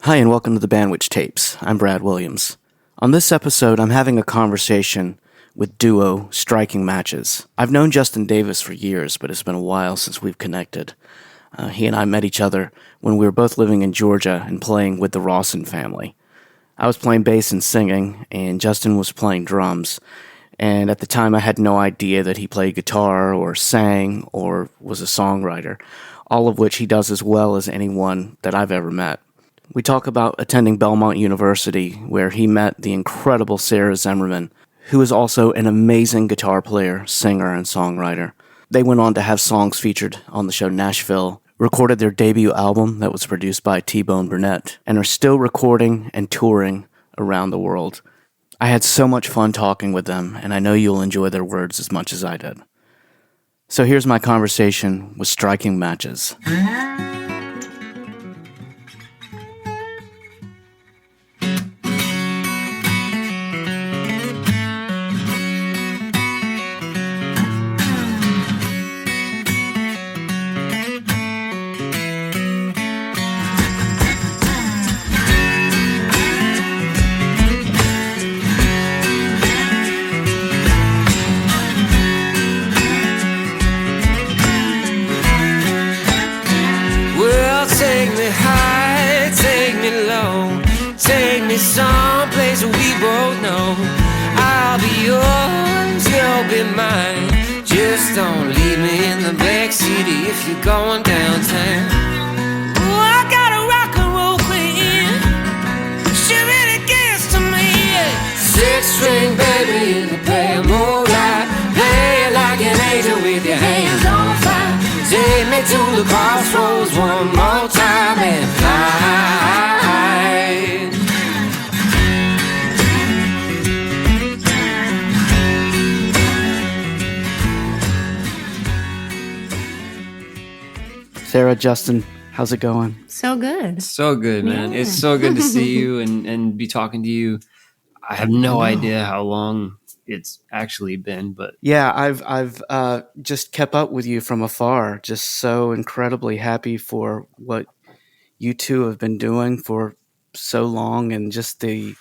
Hi, and welcome to the Bandwich Tapes. I'm Brad Williams. On this episode, I'm having a conversation with duo Striking Matches. I've known Justin Davis for years, but it's been a while since we've connected. He and I met each other when we were both living in Georgia and playing with the Rawson family. I was playing bass and singing, and Justin was playing drums. And at the time, I had no idea that he played guitar or sang or was a songwriter, all of which he does as well as anyone that I've ever met. We talk about attending Belmont University, where he met the incredible Sarah Zimmermann, who is also an amazing guitar player, singer, and songwriter. They went on to have songs featured on the show Nashville, recorded their debut album that was produced by T-Bone Burnett, and are still recording and touring around the world. I had so much fun talking with them, and I know you'll enjoy their words as much as I did. So here's my conversation with Striking Matches. Someplace we both know I'll be yours, you'll be mine. Just don't leave me in the backseat if you're going downtown. Oh, I got a rock and roll queen, she really gets to me. Six-string baby in the pale moonlight, play like an angel with your hands on fire. Take me to the crossroads one more time and fly. Sarah, Justin, how's it going? So good. So good, man. Yeah. It's so good to see you and be talking to you. I have no idea how long it's actually been, but yeah, I've just kept up with you from afar. Just so incredibly happy for what you two have been doing for so long, and just the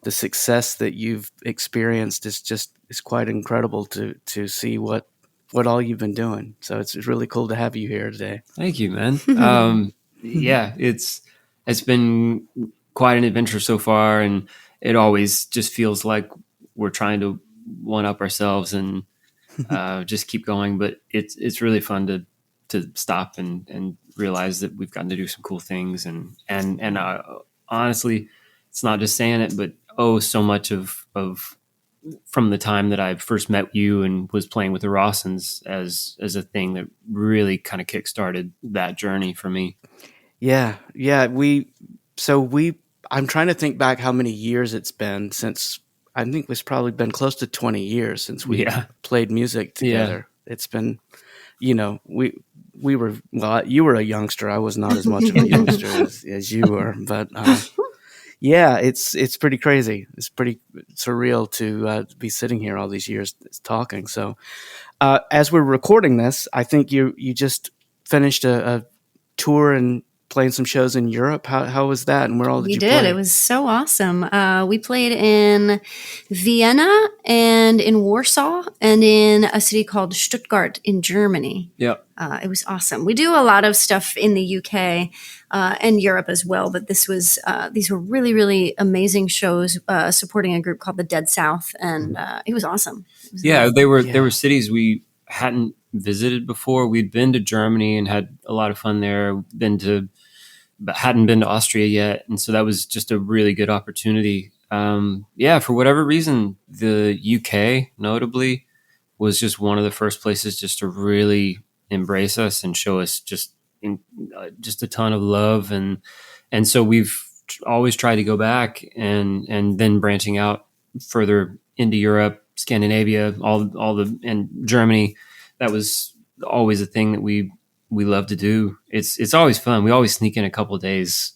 success that you've experienced is quite incredible to see what all you've been doing. So it's really cool to have you here today. Thank you, man. Yeah, it's been quite an adventure so far, and it always just feels like we're trying to one up ourselves and just keep going. But it's really fun to stop and realize that we've gotten to do some cool things. And honestly, it's not just saying it, but so much of from the time that I first met you and was playing with the Rawsons as a thing that really kind of kickstarted that journey for me. Yeah. I'm trying to think back how many years it's been since. I think it's probably been close to 20 years since we played music together. Yeah. It's been, we were, well, you were a youngster. I was not as much of a youngster as you were, but yeah, it's pretty crazy. It's pretty surreal to be sitting here all these years talking. So as we're recording this, I think you just finished a tour and playing some shows in Europe. How was that, and where all did you play? It was so awesome. We played in Vienna and in Warsaw and in a city called Stuttgart in Germany. Yeah. It was awesome. We do a lot of stuff in the UK and Europe as well, but these were really, really amazing shows supporting a group called the Dead South, and it was awesome. They were cities we hadn't visited before. We'd been to Germany and had a lot of fun there. But hadn't been to Austria yet, and so that was just a really good opportunity. For whatever reason, the UK notably was just one of the first places just to really embrace us and show us just a ton of love, and so we've always tried to go back and then branching out further into Europe, Scandinavia, and Germany. That was always a thing that we love to do. It's always fun. We always sneak in a couple of days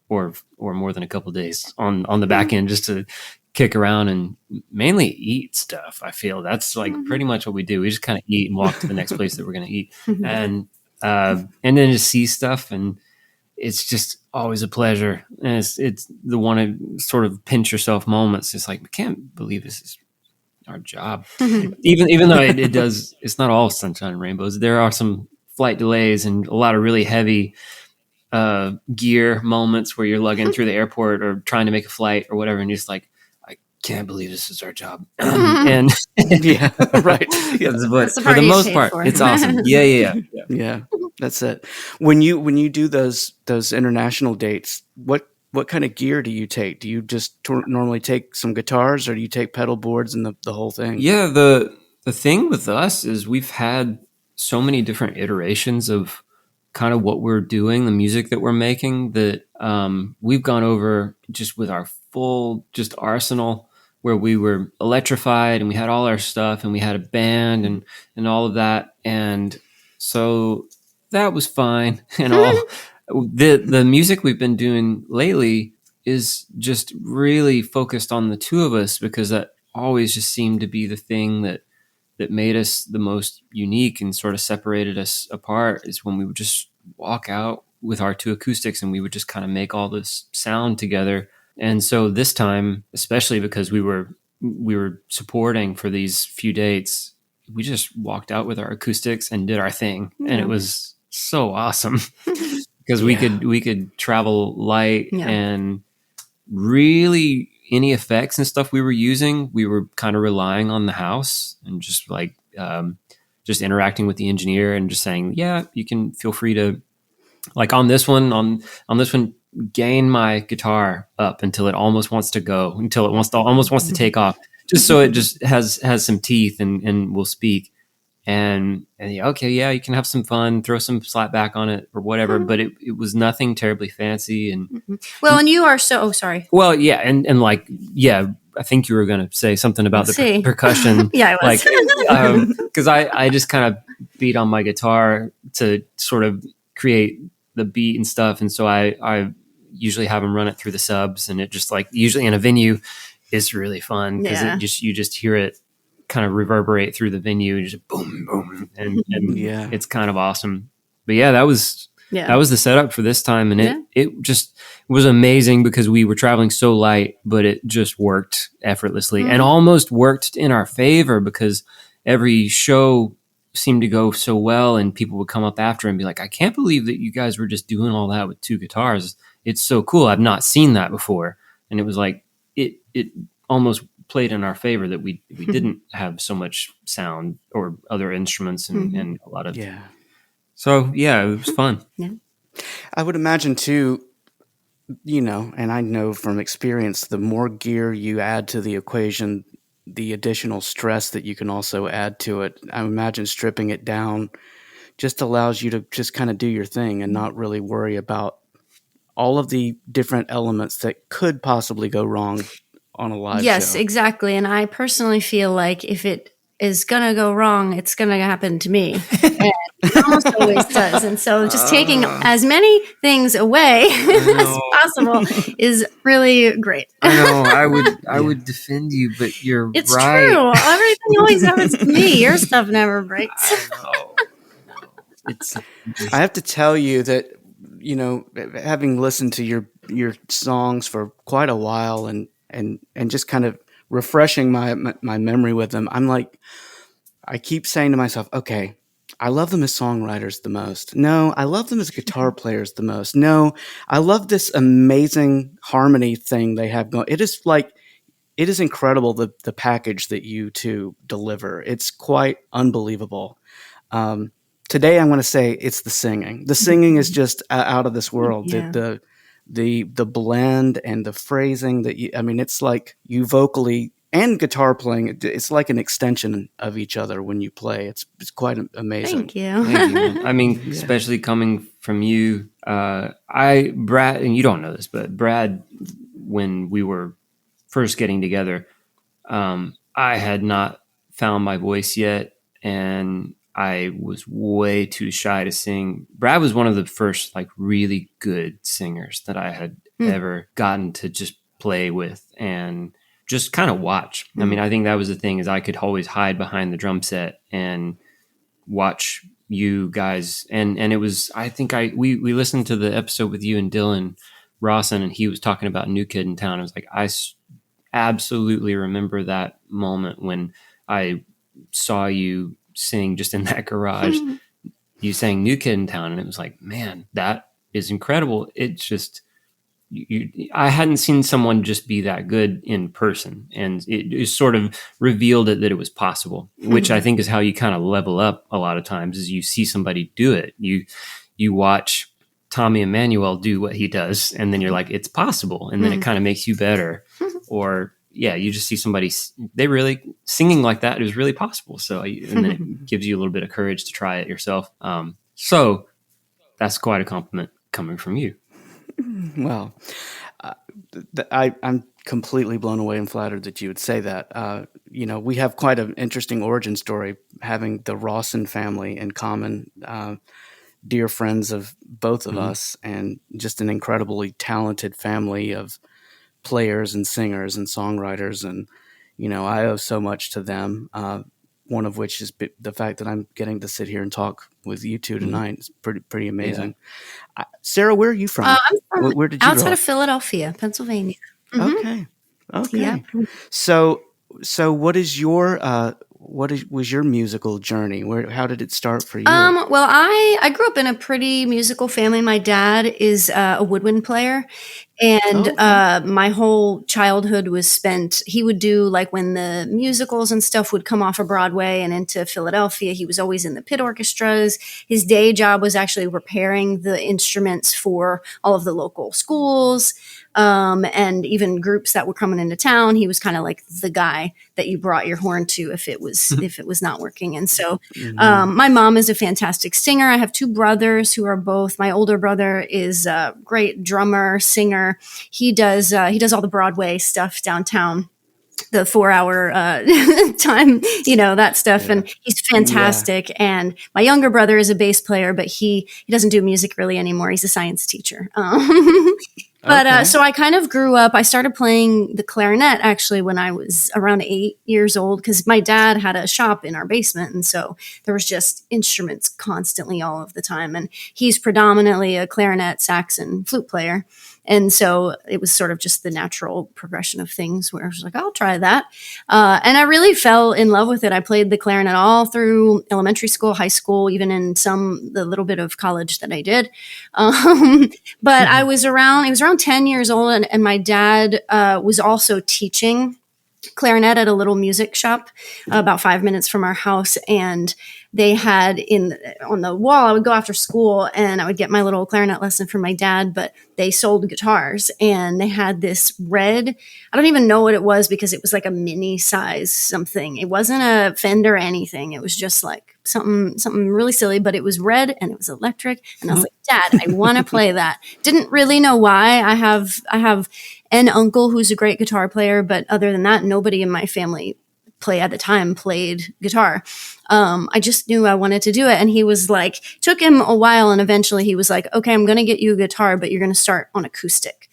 or more than a couple of days on the back end just to kick around and mainly eat stuff. I feel that's like pretty much what we do. We just kind of eat and walk to the next place that we're going to eat, and then just see stuff. And it's just always a pleasure. And it's the one to sort of pinch yourself moments. It's like, I can't believe this is our job. even though it does, it's not all sunshine and rainbows. There are some flight delays and a lot of really heavy gear moments where you're lugging through the airport or trying to make a flight or whatever. And you're just like, I can't believe this is our job. And Yeah, right. Yeah. but for the most part, it's awesome. Yeah. That's it. When you do those international dates, what kind of gear do you take? Do you just normally take some guitars, or do you take pedal boards and the whole thing? Yeah, the thing with us is we've had so many different iterations of kind of what we're doing, the music that we're making, that we've gone over just with our full just arsenal, where we were electrified and we had all our stuff and we had a band and all of that. And so that was fine. And all the music we've been doing lately is just really focused on the two of us, because that always just seemed to be the thing that made us the most unique and sort of separated us apart, is when we would just walk out with our two acoustics and we would just kind of make all this sound together. And so this time, especially because we were supporting for these few dates, we just walked out with our acoustics and did our thing. Yeah. And it was so awesome because we could travel light and really any effects and stuff we were using, we were kind of relying on the house and just like just interacting with the engineer and just saying, yeah, you can feel free to, like on this one, gain my guitar up until it almost wants to go, until it almost wants to take off, just so it just has some teeth and will speak. And okay, yeah, you can have some fun, throw some slap back on it or whatever, but it was nothing terribly fancy. And well, and you are so sorry. Well, yeah, and like, yeah, I think you were going to say something about the percussion. Yeah, I was. Like, because I just kind of beat on my guitar to sort of create the beat and stuff, and so I usually have them run it through the subs, and it just like usually in a venue is really fun because you just hear it kind of reverberate through the venue, just boom, boom, and it's kind of awesome. But yeah, that was the setup for this time, and it just was amazing because we were traveling so light, but it just worked effortlessly and almost worked in our favor because every show seemed to go so well, and people would come up after and be like, I can't believe that you guys were just doing all that with two guitars. It's so cool. I've not seen that before. And it was like, it almost played in our favor that we didn't have so much sound or other instruments and a lot of, so yeah, it was fun. Yeah. I would imagine too, and I know from experience, the more gear you add to the equation, the additional stress that you can also add to it. I imagine stripping it down just allows you to just kind of do your thing and not really worry about all of the different elements that could possibly go wrong on a live show. Yes, exactly. And I personally feel like if it is going to go wrong, it's going to happen to me. And it almost always does. And so just taking as many things away as possible is really great. I know. I would defend you, but you're it's right. It's true. Everything always happens to me. Your stuff never breaks. I know. I have to tell you that, having listened to your songs for quite a while and just kind of refreshing my memory with them, I'm like, I keep saying to myself, okay, I love them as songwriters the most. No, I love them as guitar players the most. No, I love this amazing harmony thing they have going. It is incredible, the package that you two deliver. It's quite unbelievable. Today I'm going to say it's the singing. The singing is just out of this world. Yeah. The blend and the phrasing that it's like you vocally and guitar playing. It's like an extension of each other when you play. It's quite amazing. Thank you. I mean, especially coming from you, Brad, and you don't know this, but Brad, when we were first getting together, I had not found my voice yet, and I was way too shy to sing. Brad was one of the first like really good singers that I had ever gotten to just play with and just kind of watch. I mean, I think that was the thing, is I could always hide behind the drum set and watch you guys. And it was, I think we listened to the episode with you and Dylan Rawson, and he was talking about New Kid in Town. I was like, absolutely remember that moment when I saw you sing just in that garage. You sang New Kid in Town, and it was like, man, that is incredible. It's just, I hadn't seen someone just be that good in person, and it sort of revealed that it was possible, which I think is how you kind of level up a lot of times, is you see somebody do it. You watch Tommy Emmanuel do what he does, and then you're like, it's possible. And then it kind of makes you better. Or you just see somebody, they really singing like that. It was really possible. So, and then it gives you a little bit of courage to try it yourself. So that's quite a compliment coming from you. Well, I'm completely blown away and flattered that you would say that. We have quite an interesting origin story, having the Rawson family in common, dear friends of both of us, and just an incredibly talented family of players and singers and songwriters. And, I owe so much to them. One of which is the fact that I'm getting to sit here and talk with you two tonight. It's pretty amazing. Yeah. Sarah, where are you from? I'm from where did you outside grow of Philadelphia, Pennsylvania. Okay. Yeah. So what is your was your musical journey? How did it start for you? Well, I grew up in a pretty musical family. My dad is a woodwind player, and my whole childhood was spent. He would do, like, when the musicals and stuff would come off of Broadway and into Philadelphia, he was always in the pit orchestras. His day job was actually repairing the instruments for all of the local schools. And even groups that were coming into town. He was kind of like the guy that you brought your horn to if it was not working. And so, my mom is a fantastic singer. I have two brothers who are both. My older brother is a great drummer, singer. He does all the Broadway stuff downtown, the 4-hour time, that stuff. Yeah. And he's fantastic. Yeah. And my younger brother is a bass player, but he doesn't do music really anymore. He's a science teacher. But so I kind of grew up. I started playing the clarinet actually when I was around 8 years old, because my dad had a shop in our basement. And so there was just instruments constantly all of the time. And he's predominantly a clarinet, sax, and flute player. And so it was sort of just the natural progression of things where I was like, I'll try that. And I really fell in love with it. I played the clarinet all through elementary school, high school, even in the little bit of college that I did. But it was around 10 years old, and my dad was also teaching clarinet at a little music shop about 5 minutes from our house. And they had on the wall, I would go after school and I would get my little clarinet lesson from my dad, but they sold guitars, and they had this red, I don't even know what it was, because it was like a mini size something. It wasn't a Fender or anything. It was just like something really silly, but it was red and it was electric. And I was like, Dad, I want to play that. Didn't really know why. I have an uncle who's a great guitar player, but other than that, nobody in my family played guitar. I just knew I wanted to do it. And he was like, took him a while. And eventually he was like, okay, I'm going to get you a guitar, but you're going to start on acoustic.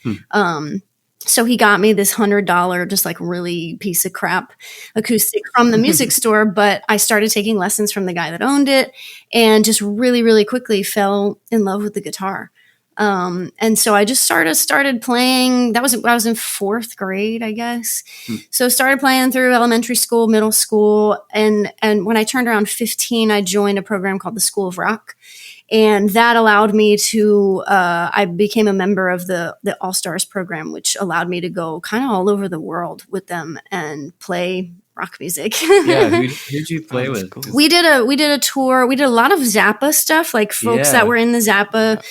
So he got me this $100, just like really piece of crap acoustic from the music store. But I started taking lessons from the guy that owned it, and just really, really quickly fell in love with the guitar. And so I just started playing. I was in 4th grade, I guess. So started playing through elementary school, middle school. And when I turned around 15, I joined a program called the School of Rock. And that allowed me to, I became a member of the All-Stars program, which allowed me to go kind of all over the world with them and play rock music. Yeah, who'd you play with? Cool. We did a tour. We did a lot of Zappa stuff, like folks that were in the Zappa.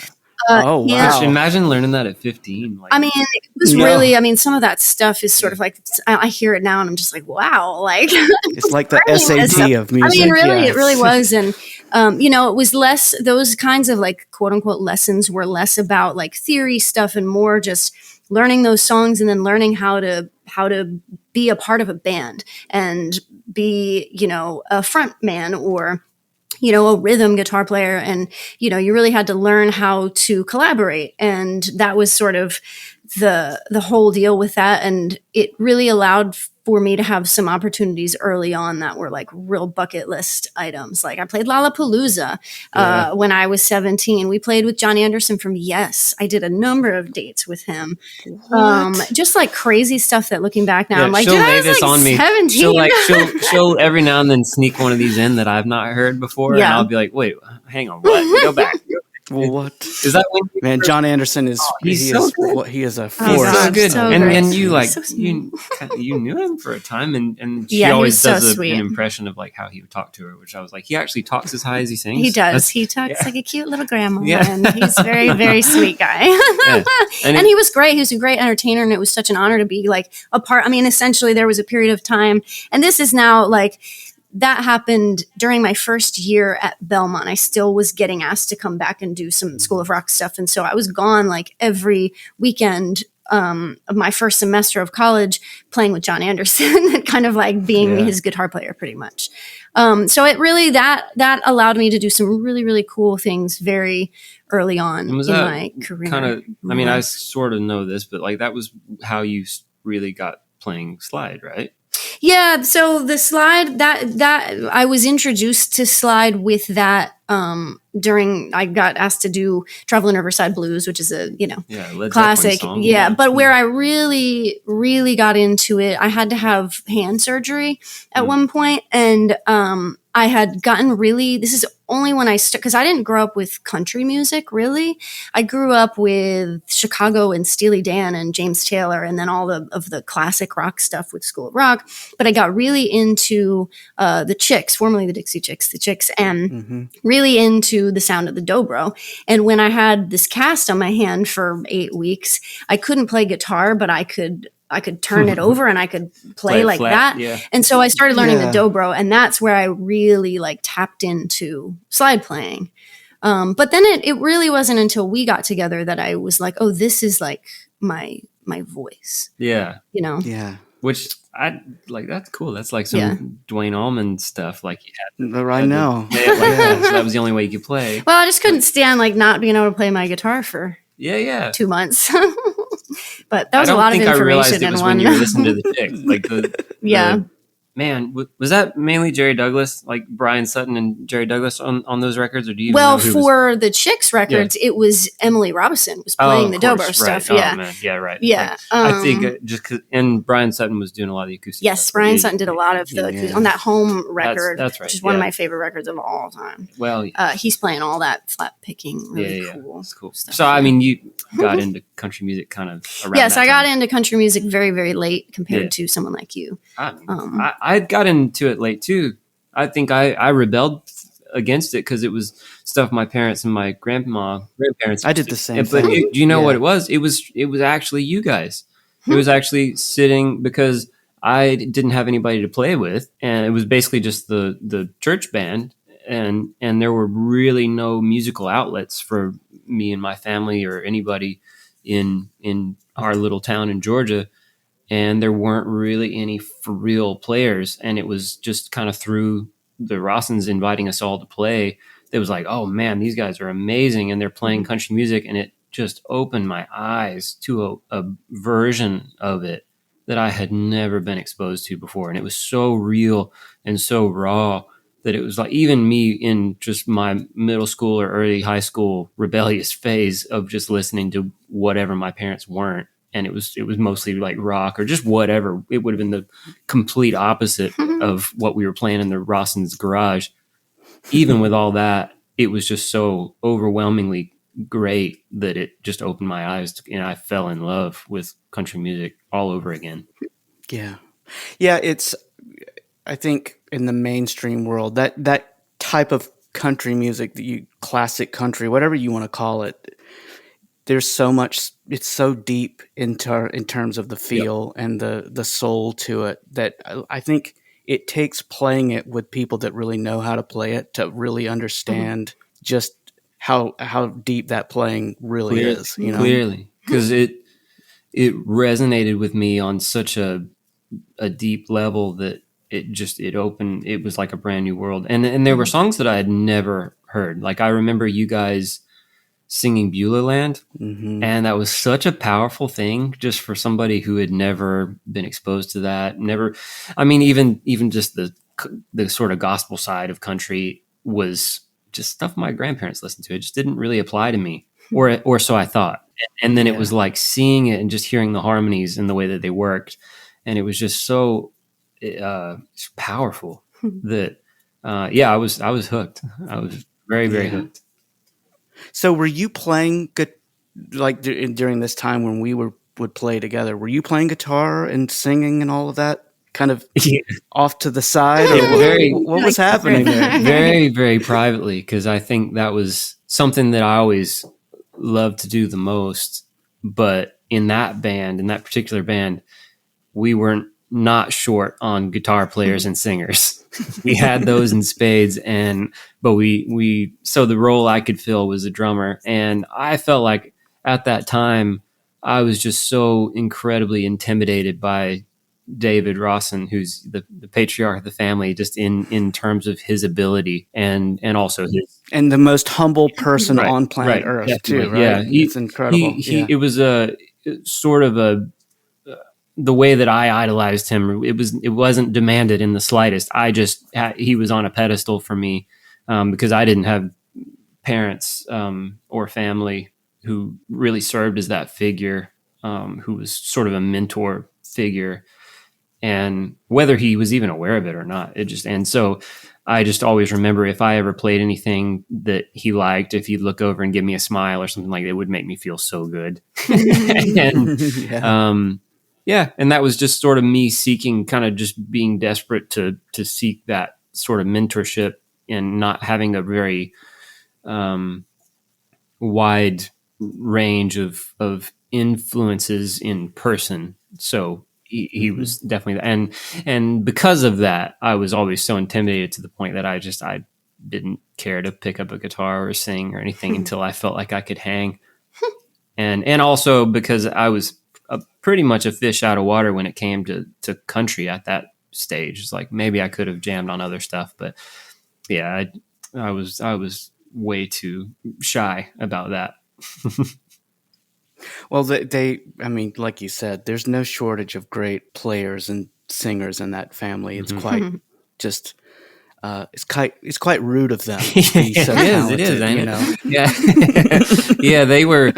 Wow. Gosh, imagine learning that at 15. Like, I mean, it was really, some of that stuff is sort of like, I hear it now and I'm just like, wow. Like, it's like the SAT of music. I mean, really, it really was. And, it was less, those kinds of like quote unquote lessons were less about like theory stuff and more just learning those songs and then learning how to be a part of a band and be, a front man or, a rhythm guitar player. And, you really had to learn how to collaborate. And that was sort of the whole deal with that. And it really allowed for me to have some opportunities early on that were like real bucket list items. Like I played Lollapalooza when I was 17. We played with Johnny Anderson from Yes. I did a number of dates with him. Just like crazy stuff that looking back now, I'm like, she'll dude, I lay was this like on me. 17. She'll every now and then sneak one of these in that I've not heard before, and I'll be like, wait, hang on, what? Go back. Well, what is that? When man, John Anderson is he's so good. He is a force. He's so good, so and great. you like So you knew him for a time, and she Yeah, he always was so does sweet. an impression of like how he would talk to her, which I was like, he actually talks as high as he sings. He does. That's- He talks like a cute little grandma, Yeah. and he's a very, very sweet guy. Yeah. And he was great. He was a great entertainer, and it was such an honor to be like a part. I mean, essentially, there was a period of time, and this is now like that happened during my first year at Belmont. I still was getting asked to come back and do some School of Rock stuff, and so I was gone like every weekend of my first semester of college playing with John Anderson, kind of like being his guitar player pretty much. So it really, that allowed me to do some really, really cool things very early on in my career. Kind of, I mean, I sort of know this, but like that was how you really got playing slide, right? Yeah, so the slide that I was introduced to slide with that during I got asked to do Traveling Riverside Blues, which is a Led classic. Zeppelin song. Yeah, but where I really really got into it, I had to have hand surgery at one point, and I had gotten really. This is only when I because I didn't grow up with country music really. I grew up with Chicago and Steely Dan and James Taylor, and then all of the classic rock stuff with School of Rock. But I got really into the Chicks, formerly the Dixie Chicks, and really into the sound of the dobro. And when I had this cast on my hand for 8 weeks, I couldn't play guitar, but I could turn it over and I could play like flat, that. yeah. And so I started learning the dobro, and that's where I really like tapped into slide playing. But then it really wasn't until we got together that I was like, oh, this is like my voice. Yeah. Yeah. Which I like. That's cool. That's like some Dwayne Allman stuff. Like you had I know. to play it like that, so that was the only way you could play. Well, I just couldn't stand like not being able to play my guitar for 2 months. But that was a lot of information in one. When you were listening to the Chicks, like yeah. Man, was that mainly Jerry Douglas, like Brian Sutton and Jerry Douglas on those records, or do you? Well, know who for the Chicks records, it was Emily Robinson was playing the dobro stuff. Right. Yeah, oh, man. Yeah, right. Yeah, like, I think just cause, and Brian Sutton was doing a lot of the acoustic. Yes, stuff. Brian Sutton did a lot of the on that Home record. That's right. Which is one of my favorite records of all time. Well, he's playing all that flat picking, really cool. That's cool stuff. So, I mean, you got into country music kind of around. Yes, that I got time. into country music very, very late compared to someone like you. I got into it late too. I think I rebelled against it because it was stuff my parents and my grandparents. I did the same but thing. do you know what it was? It was actually you guys. It was actually sitting because I didn't have anybody to play with, and it was basically just the church band, and there were really no musical outlets for me and my family or anybody in our little town in Georgia. And there weren't really any for real players. And it was just kind of through the Rossins inviting us all to play. It was like, oh man, these guys are amazing. And they're playing country music. And it just opened my eyes to a version of it that I had never been exposed to before. And it was so real and so raw that it was like even me in just my middle school or early high school rebellious phase of just listening to whatever my parents weren't. And it was mostly like rock or just whatever. It would have been the complete opposite of what we were playing in the Rossins garage. Even with all that, it was just so overwhelmingly great that it just opened my eyes and I fell in love with country music all over again. Yeah. It's, I think in the mainstream world, that type of country music, classic country, whatever you want to call it, there's so much, it's so deep in terms of the feel and the soul to it that I think it takes playing it with people that really know how to play it to really understand just how deep that playing really is. Clearly, because it resonated with me on such a deep level that it opened. It was like a brand new world, and there were songs that I had never heard. Like I remember you guys singing Beulah Land. And that was such a powerful thing just for somebody who had never been exposed to that. Even just the sort of gospel side of country was just stuff my grandparents listened to. It just didn't really apply to me, or so I thought. And then it was like seeing it and just hearing the harmonies and the way that they worked. And it was just so powerful that, I was hooked. I was very, very hooked. So were you playing during this time when we would play together? Were you playing guitar and singing and all of that kind of off to the side? Or what was happening there? Very, very privately, because I think that was something that I always loved to do the most. But in that particular band, we weren't not short on guitar players and singers. We had those in spades, but so the role I could fill was a drummer. And I felt like at that time I was just so incredibly intimidated by David Rawson, who's the patriarch of the family, just in terms of his ability and also his, and the most humble person on planet Earth, definitely. Too. Right? Yeah, it's incredible. It was a sort of the way that I idolized him. It wasn't demanded in the slightest. He was on a pedestal for me because I didn't have parents or family who really served as that figure, who was sort of a mentor figure. And whether he was even aware of it or not, and so I just always remember if I ever played anything that he liked, if he'd look over and give me a smile or something like that, it would make me feel so good. And that was just sort of me seeking, kind of just being desperate to seek that sort of mentorship and not having a very wide range of influences in person. So he was definitely, and because of that, I was always so intimidated to the point that I didn't care to pick up a guitar or sing or anything until I felt like I could hang. And also because I was pretty much a fish out of water when it came to country at that stage. It's like maybe I could have jammed on other stuff, but I was way too shy about that. Well, like you said, there's no shortage of great players and singers in that family. It's quite just, it's quite rude of them. To be so talented, it is. You know? Yeah. They were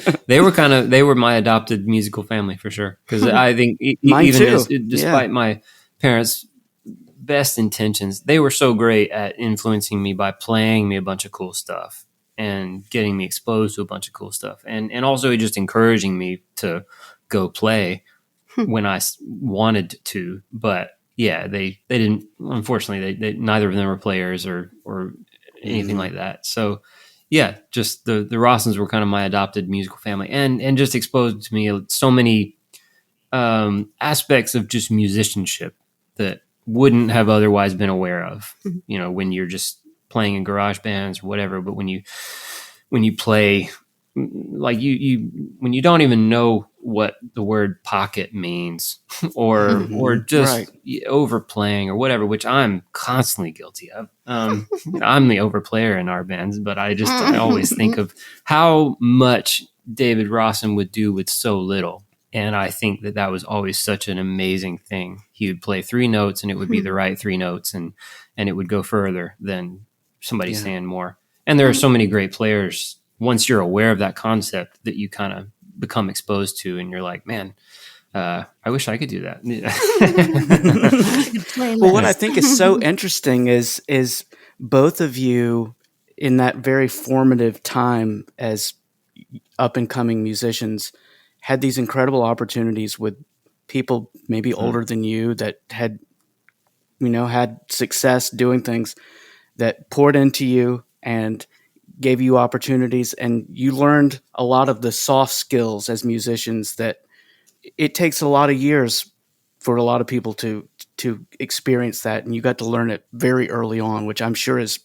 my adopted musical family for sure. Because I think despite my parents' best intentions, they were so great at influencing me by playing me a bunch of cool stuff and getting me exposed to a bunch of cool stuff, and also just encouraging me to go play when I wanted to. But they didn't. Unfortunately, they neither of them were players or anything like that. So just the Rawsons were kind of my adopted musical family, and just exposed to me so many aspects of just musicianship that wouldn't have otherwise been aware of. You know, when you're just playing in garage bands or whatever, but when you play, like when you don't even know what the word pocket means or just overplaying or whatever, which I'm constantly guilty of. I'm the overplayer in our bands, but I always think of how much David Rawson would do with so little. And I think that was always such an amazing thing. He would play 3 notes and it would be the right 3 notes, and it would go further than somebody saying more. And there are so many great players once you're aware of that concept that you kind of become exposed to, and you're like, man, I wish I could do that. Well, what I think is so interesting is both of you in that very formative time as up and coming musicians had these incredible opportunities with people maybe older than you that had success doing things that poured into you and gave you opportunities, and you learned a lot of the soft skills as musicians that it takes a lot of years for a lot of people to experience that, and you got to learn it very early on, which I'm sure has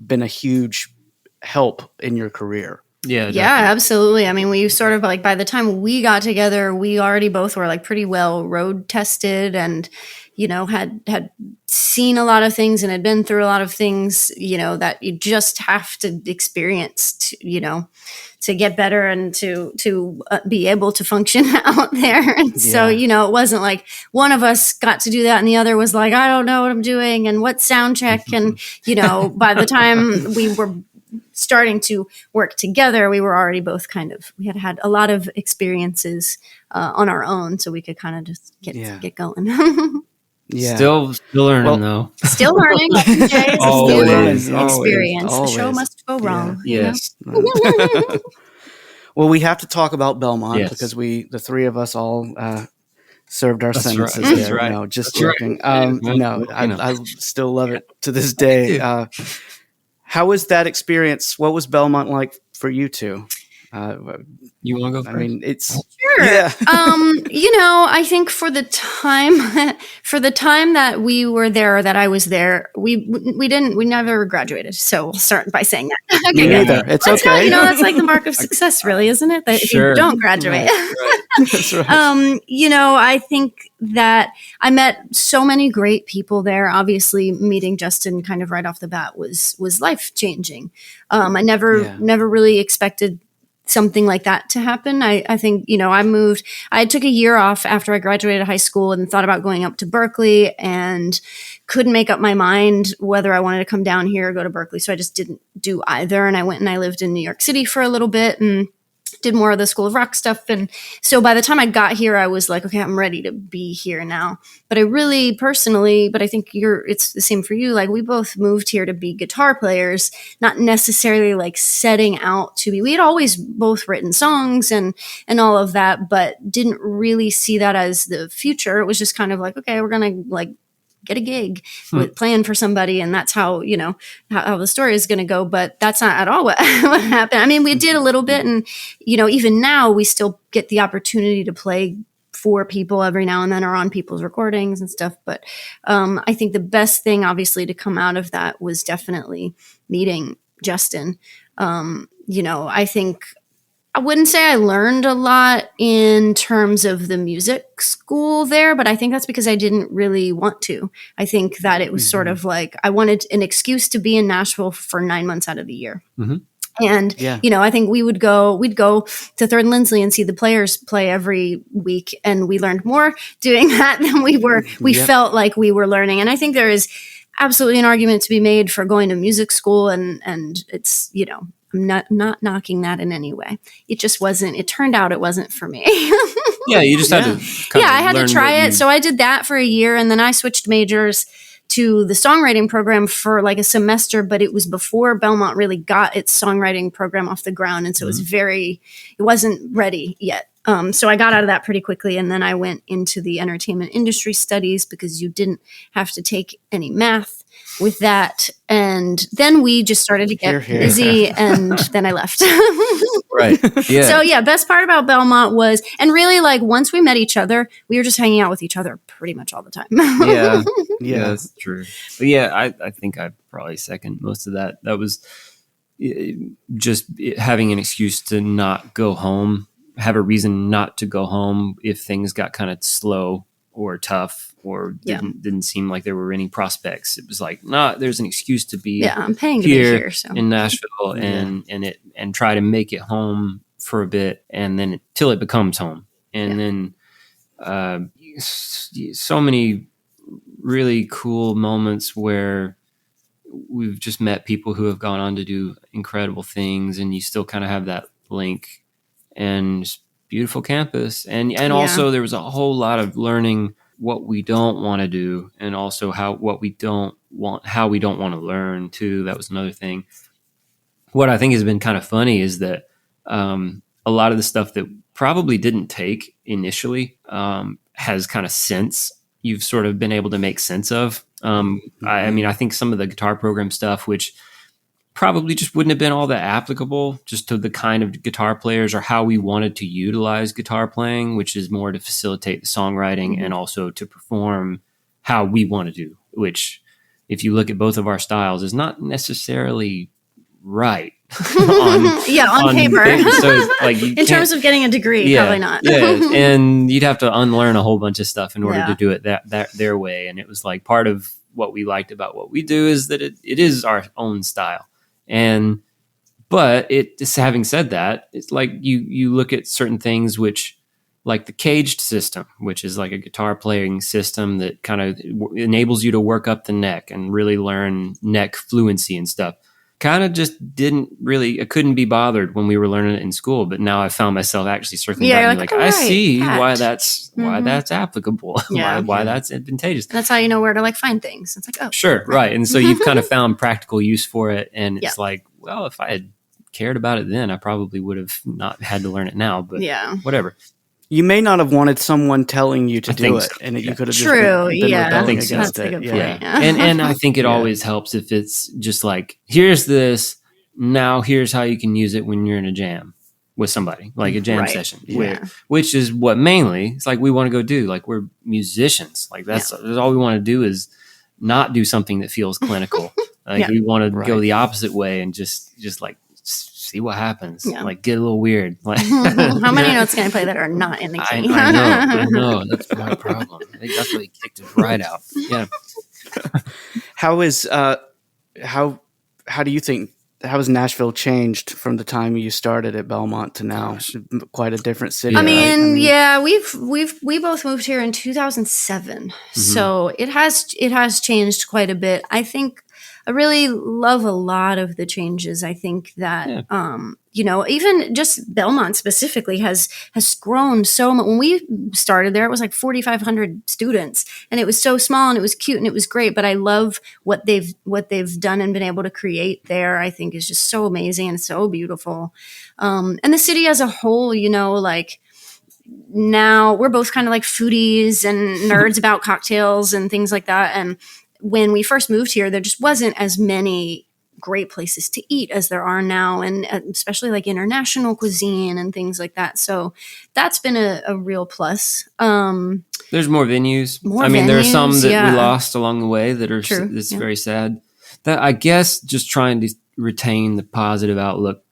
been a huge help in your career. Yeah, absolutely. I mean, we sort of like by the time we got together, we already both were like pretty well road tested, and had seen a lot of things and had been through a lot of things, that you just have to experience, to get better and to be able to function out there. And so, it wasn't like one of us got to do that and the other was like, I don't know what I'm doing and what sound check. And, by the time we were starting to work together, we were already both we had a lot of experiences on our own, so we could kind of just get going. Yeah. Still learning though. Still learning. Always experience. Always. The show must go wrong. Yes. Well, we have to talk about Belmont because the three of us all served our sentences. Right. That's right. No, just That's joking. Right. I still love it to this day. How was that experience? What was Belmont like for you two? You want to go first? I mean, it's sure. Yeah. I think for the time that we were there, that I was there, we never graduated. So we'll start by saying that. Me neither. It's okay. That's like the mark of success, really, isn't it? That if you don't graduate. Right. That's right. I think that I met so many great people there. Obviously, meeting Justin kind of right off the bat was life changing. I never really expected something like that to happen. I think, I took a year off after I graduated high school and thought about going up to Berkeley and couldn't make up my mind whether I wanted to come down here or go to Berkeley. So I just didn't do either. And I went and I lived in New York City for a little bit and did more of the School of Rock stuff. And so by the time I got here, I was like, okay, I'm ready to be here now. But I really personally, but I think it's the same for you. Like we both moved here to be guitar players, not necessarily like setting out to be. We had always both written songs and all of that, but didn't really see that as the future. It was just kind of like, okay, we're going to like get a gig with playing for somebody. And that's how, how the story is going to go. But that's not at all what happened. I mean, we did a little bit. And, even now we still get the opportunity to play for people every now and then or on people's recordings and stuff. But I think the best thing, obviously, to come out of that was definitely meeting Justin. I think I wouldn't say I learned a lot in terms of the music school there, but I think that's because I didn't really want to. I think that it was sort of like I wanted an excuse to be in Nashville for 9 months out of the year. Mm-hmm. And, I think we'd go to Third and Lindsley and see the players play every week. And we learned more doing that than we felt like we were learning. And I think there is absolutely an argument to be made for going to music school and it's, I'm not knocking that in any way. It just wasn't, it turned out it wasn't for me. You just had to I had to try it. So I did that for a year and then I switched majors to the songwriting program for like a semester, but it was before Belmont really got its songwriting program off the ground. And so it wasn't ready yet. So I got out of that pretty quickly. And then I went into the entertainment industry studies because you didn't have to take any math with that. And then we just started to get busy and then I left. Right. Yeah. So best part about Belmont was, and really like once we met each other, we were just hanging out with each other pretty much all the time. Yeah, that's true. But I think I probably second most of that. That was just having an excuse to not go home, have a reason not to go home if things got kind of slow or tough or didn't seem like there were any prospects. It was like, there's an excuse to be I'm paying to be here in Nashville and try to make it home for a bit and then till it becomes home. And then so many really cool moments where we've just met people who have gone on to do incredible things and you still kind of have that link and beautiful campus. And also there was a whole lot of learning what we don't want to do and also how we don't want to learn too. That was another thing. What I think has been kind of funny is that a lot of the stuff that probably didn't take initially has kind of since you've sort of been able to make sense of. I mean, I think some of the guitar program stuff, which probably just wouldn't have been all that applicable just to the kind of guitar players or how we wanted to utilize guitar playing, which is more to facilitate the songwriting and also to perform how we want to do, which if you look at both of our styles is not necessarily right. on paper. So it's like in terms of getting a degree, probably not. And you'd have to unlearn a whole bunch of stuff in order to do it that their way. And it was like part of what we liked about what we do is that it is our own style. But just having said that, it's like you look at certain things which, like the caged system, which is like a guitar playing system that kind of enables you to work up the neck and really learn neck fluency and stuff. Kind of just I couldn't be bothered when we were learning it in school, but now I found myself actually circling back and I see why that's applicable, why that's advantageous. And that's how you know where to like find things. It's like, oh, sure, right. And so you've kind of found practical use for it, and it's like, well, if I had cared about it then, I probably would have not had to learn it now, but whatever. You may not have wanted someone telling you to do it, and you could have just been rebelling against it. And I think it always helps if it's just like, here's this, now here's how you can use it when you're in a jam with somebody, like a jam session, which is what mainly it's like we want to go do. Like, we're musicians, like that's all we want to do is not do something that feels clinical. Like we want to go the opposite way and just like see what happens. Like, get a little weird. Like, how many notes can I play that are not in the key? I know. That's my problem. They definitely kicked it right out. Yeah. How do you think, how has Nashville changed from the time you started at Belmont to now? Quite a different city. I mean, we both moved here in 2007, so it has changed quite a bit. I think I really love a lot of the changes. I think that, even just Belmont specifically has grown so much. When we started there, it was like 4,500 students, and it was so small and it was cute and it was great. But I love what they've done and been able to create there. I think is just so amazing and so beautiful. And the city as a whole, like, now we're both kind of like foodies and nerds about cocktails and things like that. And when we first moved here, there just wasn't as many great places to eat as there are now, and especially like international cuisine and things like that. So that's been a real plus. There's more venues. There are some that we lost along the way that are that's very sad. That, I guess, just trying to retain the positive outlook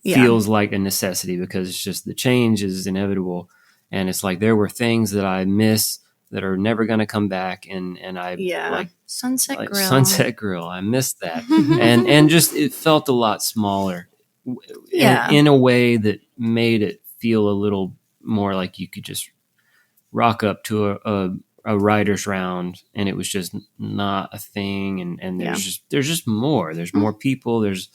feels like a necessity, because it's just the change is inevitable, and it's like there were things that I miss that are never going to come back, and I like Sunset Grill. I missed that, and just it felt a lot smaller, in a way that made it feel a little more like you could just rock up to a writer's round, and it was just not a thing, and there's just more. There's more people. There's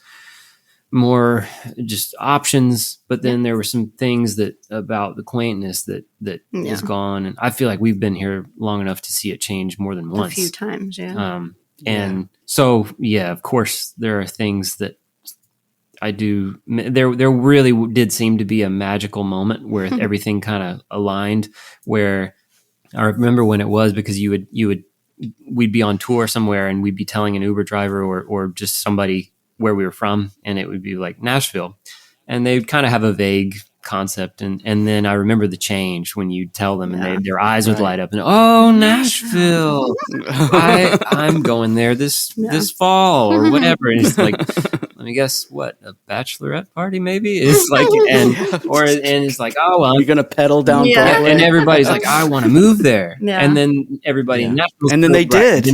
more just options, but then there were some things that about the quaintness that is gone, and I feel like we've been here long enough to see it change more than once, a few times. So of course there are things that I do. There really did seem to be a magical moment where everything kind of aligned, where I remember when it was, because we'd be on tour somewhere and we'd be telling an Uber driver or just somebody where we were from, and it would be like Nashville, and they'd kind of have a vague concept, and then I remember the change when you tell them, and their eyes would light up, and Nashville, I'm going there this fall or whatever, and it's like, let me guess, what, a bachelorette party maybe? It's like, and it's like, oh well, you're gonna pedal down Broadway, and everybody's like, I want to move there, and then everybody in Nashville, and then they did,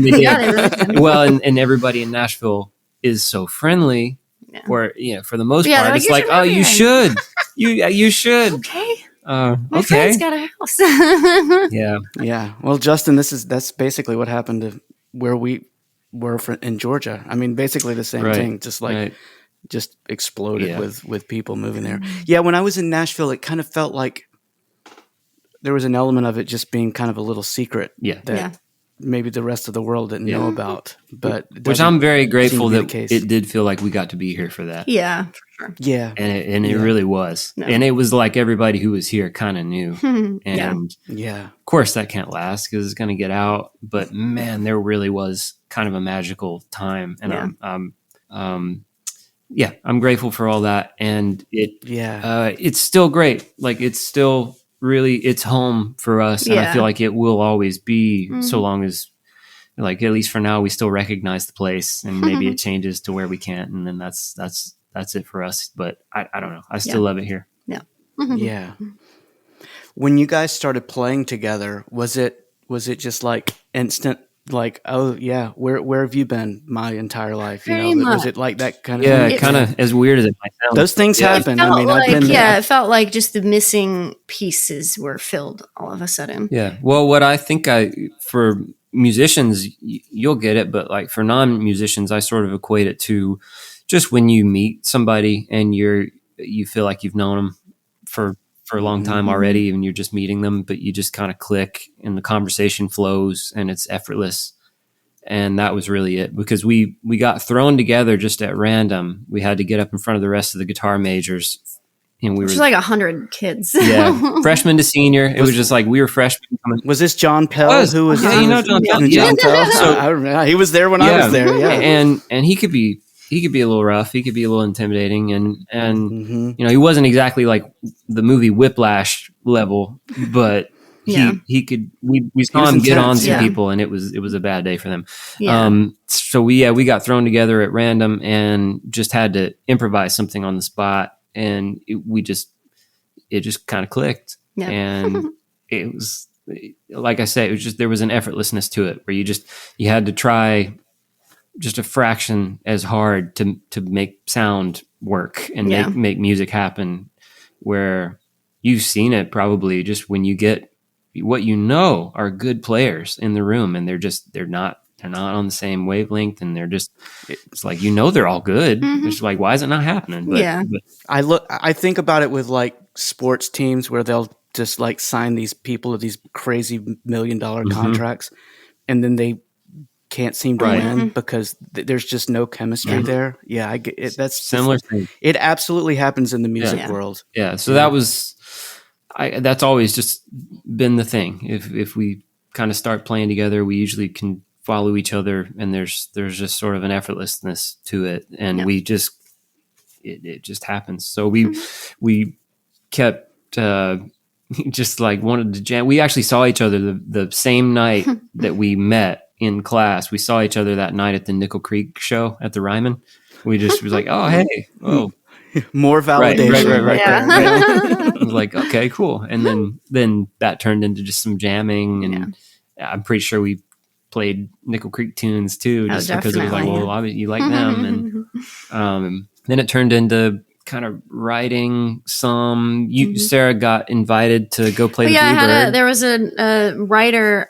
well, and everybody in Nashville is so friendly, or for the most part, it's like, oh, you should, you should. Okay. My friend's got a house. Yeah. Well, Justin, that's basically what happened to where we were in Georgia. I mean, basically the same thing, just like just exploded with people moving there. Yeah. When I was in Nashville, it kind of felt like there was an element of it just being kind of a little secret. That maybe the rest of the world didn't know about, but which I'm very grateful that it did feel like we got to be here for that. Yeah, for sure. Yeah, and it really was, and it was like everybody who was here kind of knew, and of course that can't last because it's going to get out. But man, there really was kind of a magical time, and I'm grateful for all that, and it's still great. Like it's still. Really, it's home for us, and I feel like it will always be so long as like, at least for now, we still recognize the place, and maybe it changes to where we can't. And then that's it for us. But I don't know. I still love it here. Yeah. Yeah. When you guys started playing together, was it just like instant, like, oh yeah, where have you been my entire life? Very Was much. it like that kind of Yeah, thing? kind of, as weird as it might sound. Those things happen. I mean, I've been there. It felt like just the missing pieces were filled all of a sudden. Yeah. Well, what I think for musicians, you'll get it, but like for non-musicians, I sort of equate it to just when you meet somebody and you feel like you've known them for a long time already, and you're just meeting them, but you just kind of click and the conversation flows and it's effortless. And that was really it, because we got thrown together just at random. We had to get up in front of the rest of the guitar majors, and Which was like 100 kids. yeah, freshman to senior. It was just like we were freshmen coming. Was this John Pell? Who was? Yeah, you know John Pell. John Pell. So he was there when I was there. Yeah, and he could be a little rough. He could be a little intimidating, and he wasn't exactly like the movie Whiplash level, but he could. We saw him get on to people, and it was a bad day for them. Yeah. So we got thrown together at random and just had to improvise something on the spot, and it just kind of clicked, and it was, like I said, it was just, there was an effortlessness to it where you had to try just a fraction as hard to make sound work and make music happen, where you've seen it probably just when you get what are good players in the room, and they're not on the same wavelength, and it's like, they're all good. It's like, why is it not happening? But I think about it with like sports teams where they'll just like sign these people to these crazy $1 million contracts, and then they can't seem to win because there's just no chemistry there. Yeah, I get it. That's similar thing. It absolutely happens in the music world. Yeah. So that was, that's always just been the thing. If we kind of start playing together, we usually can follow each other, and there's just sort of an effortlessness to it, and we just it just happens. So we kept just like wanted to jam. We actually saw each other the same night that we met in class. We saw each other that night at the Nickel Creek show at the Ryman. We just was like, oh, hey, oh, more validation. Right. I was like, okay, cool. And then that turned into just some jamming, and I'm pretty sure we played Nickel Creek tunes too, just because it was like, well, obviously you like them. And then it turned into kind of writing some. Sarah got invited to go play the Bluebird. There was a writer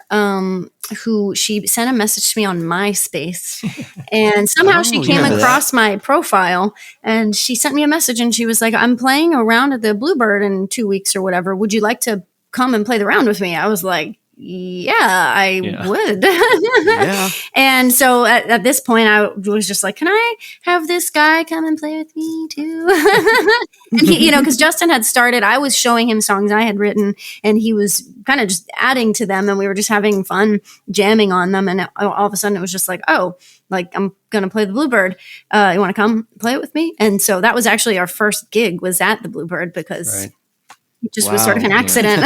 who, she sent a message to me on MySpace, and somehow she came across my profile, and she sent me a message, and she was like, I'm playing a round at the Bluebird in 2 weeks or whatever. Would you like to come and play the round with me? I was like, yeah, I would. And so at this point, I was just like, can I have this guy come and play with me too? And he, because Justin had started, I was showing him songs I had written, and he was kind of just adding to them, and we were just having fun jamming on them. And all of a sudden it was just like, oh, like, I'm going to play the Bluebird. You want to come play it with me? And so that was actually our first gig, was at the Bluebird, because it just was sort of an accident.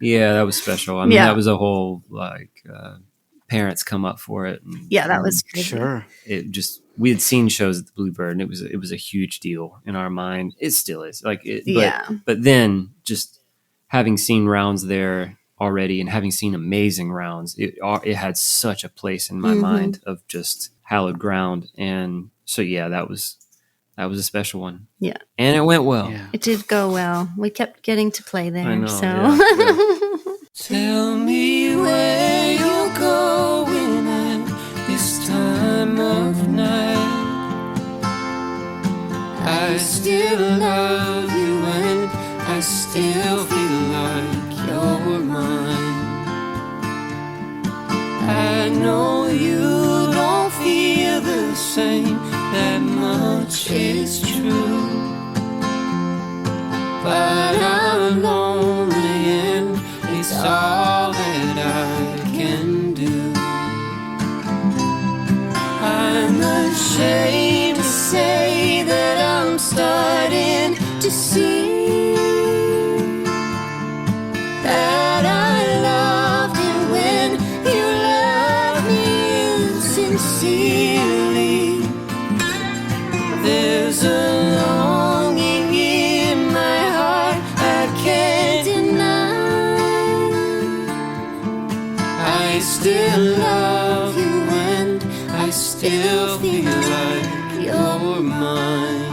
Yeah, that was special. I mean, that was a whole, like, parents come up for it. And, that was crazy. Sure. We had seen shows at the Bluebird, and it was a huge deal in our mind. It still is. But then just having seen rounds there already, and having seen amazing rounds, it had such a place in my mind of just hallowed ground. And so, that was a special one. Yeah. And it went well. Yeah. It did go well. We kept getting to play there. I know, so. Tell me where you're going at this time of night. I still love you, and I still feel like you're mine. I know you don't feel the same, that much is true, but I'm lonely, and it's all that I can do. I'm ashamed to say that I'm starting to see that I loved you when you loved There's a longing in my heart I can't deny. I still love you and I still feel like you're mine.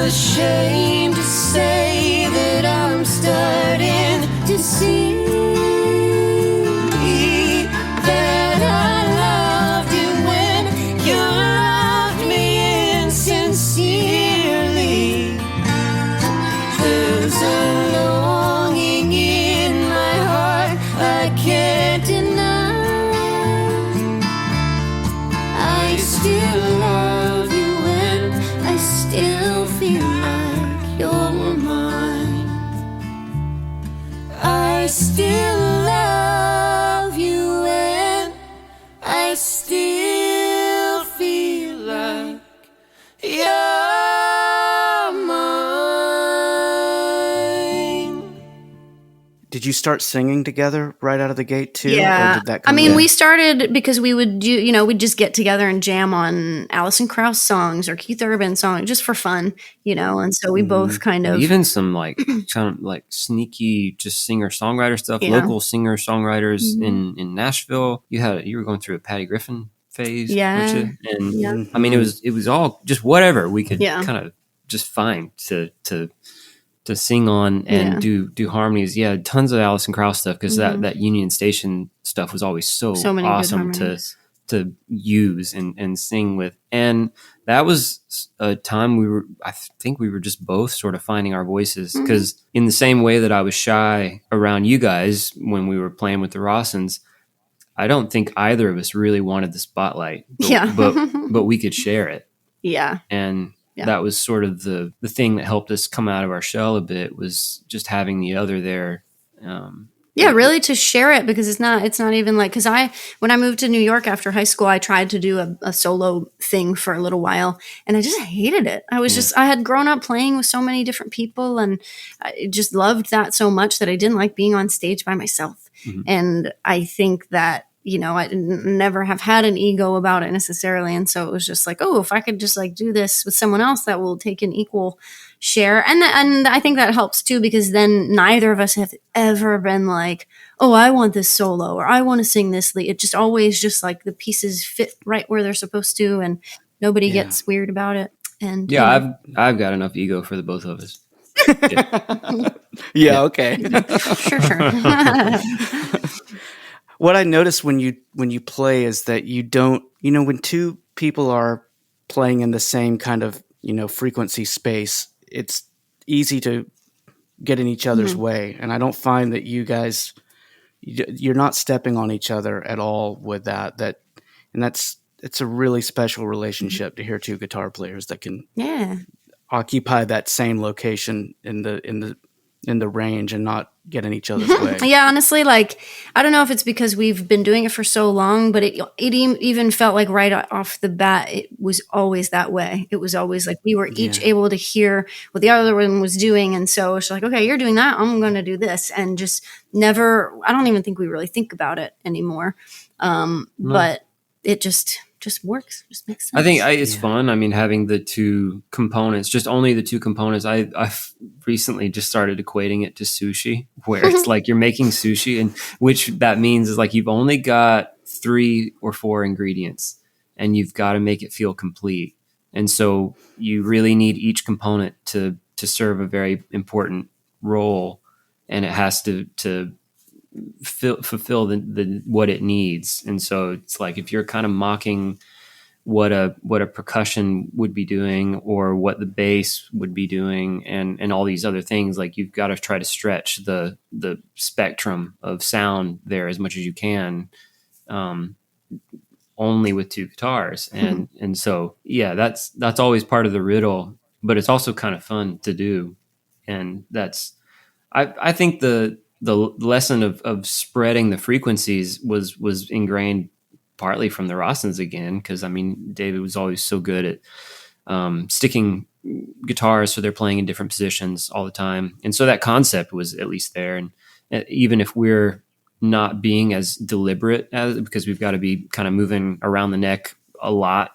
Ashamed to say that I'm starting to see that I loved you when you loved me insincerely. There's a longing in my heart I can't deny. I still love you and I still feel like you're mine. I still love you and I still feel like you're mine. Did you start singing together right out of the gate too? Yeah. Or did that I come mean, later? we started because we would do, we'd just get together and jam on Alison Krauss songs or Keith Urban songs just for fun, and so we both kind of. Even some kind of like sneaky just singer-songwriter stuff, Yeah. local singer-songwriters in Nashville. You were going through a Patty Griffin phase, Yeah. weren't you? And Yeah. I mean, it was all just whatever we could Yeah. kind of just find to sing on and do harmonies. Yeah, tons of Alison Krauss stuff because that Union Station stuff was always so many good awesome harmonies. to use and sing with. And that was a time I think we were just both sort of finding our voices because in the same way that I was shy around you guys when we were playing with the Rossins, I don't think either of us really wanted the spotlight, but we could share it. Yeah. And Yeah. that was sort of the thing that helped us come out of our shell a bit, was just having the other there. Really to share it, because it's not even like, because when I moved to New York after high school, I tried to do a solo thing for a little while and I just hated it. I was I had grown up playing with so many different people and I just loved that so much that I didn't like being on stage by myself. Mm-hmm. And I think that, I never have had an ego about it necessarily. And so it was just like, oh, if I could just like do this with someone else that will take an equal share. And I think that helps too, because then neither of us have ever been like, oh, I want this solo or I want to sing this lead. It just always just like the pieces fit right where they're supposed to and nobody gets weird about it. And I've got enough ego for the both of us. Yeah, okay. Sure. What I notice when you play is that you don't, when two people are playing in the same kind of, frequency space, it's easy to get in each other's way. And I don't find that you guys, you're not stepping on each other at all with that. It's a really special relationship to hear two guitar players that can occupy that same location in the range and not get in each other's way. Yeah, honestly, like, I don't know if it's because we've been doing it for so long, but it even felt like right off the bat, it was always that way. It was always like we were each able to hear what the other one was doing. And so it's like, okay, you're doing that, I'm going to do this. And just never, I don't even think we really think about it anymore. But it just works. Just makes sense. I think it's fun. I mean, having the two components, just only the two components. I've recently just started equating it to sushi, where it's like you're making sushi, and which that means is like you've only got 3 or 4 ingredients, and you've got to make it feel complete. And so you really need each component to serve a very important role, and it has to fulfill the what it needs. And so it's like if you're kind of mocking what a percussion would be doing or what the bass would be doing and all these other things. Like you've got to try to stretch the spectrum of sound there as much as you can, only with two guitars. And so, yeah, that's always part of the riddle, but it's also kind of fun to do. And that's, I think the lesson of spreading the frequencies was ingrained partly from the Rossins again, because I mean David was always so good at sticking guitars so they're playing in different positions all the time, and so that concept was at least there. And even if we're not being as deliberate as, because we've got to be kind of moving around the neck a lot,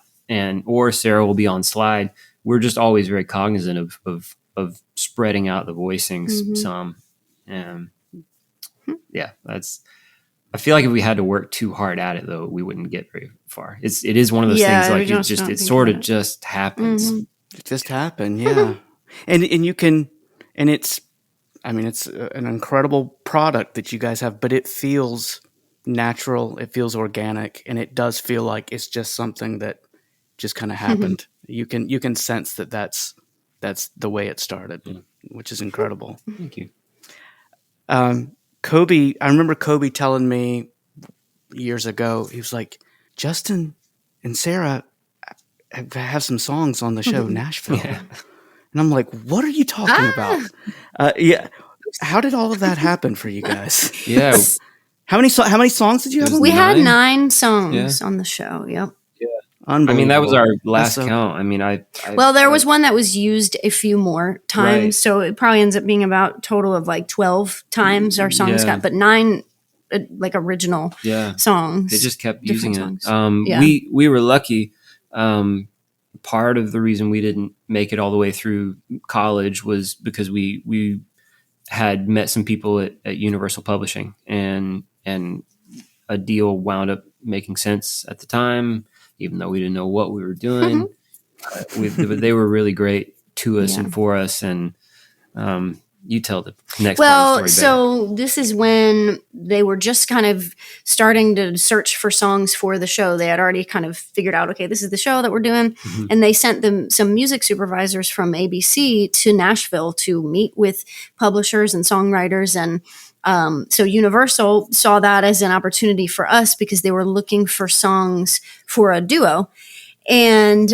or Sarah will be on slide, we're just always very cognizant of spreading out the voicings some. And yeah, I feel like if we had to work too hard at it, though, we wouldn't get very far. It is one of those things like it sort of just happens. It just happened, yeah. and you can, and it's an incredible product that you guys have, but it feels natural, it feels organic, and it does feel like it's just something that just kind of happened. You can sense that's the way it started, which is incredible. Thank you. Kobe, I remember Kobe telling me years ago, he was like, Justin and Sarah have some songs on the show Nashville. Yeah. And I'm like, what are you talking about? Yeah. How did all of that happen for you guys? Yeah. How many songs did you have? We had 9 songs on the show. Yep. I mean, that was our last count. I mean, there was one that was used a few more times, right. So it probably ends up being about total of like 12 times our songs got, but 9 like original songs. They just kept using it. We were lucky. Part of the reason we didn't make it all the way through college was because we had met some people at Universal Publishing, and a deal wound up making sense at the time, even though we didn't know what we were doing. They were really great to us and for us. And you tell the next part of the story so this is when they were just kind of starting to search for songs for the show. They had already kind of figured out, okay, this is the show that we're doing. And they sent them some music supervisors from ABC to Nashville to meet with publishers and songwriters. And so Universal saw that as an opportunity for us because they were looking for songs for a duo. And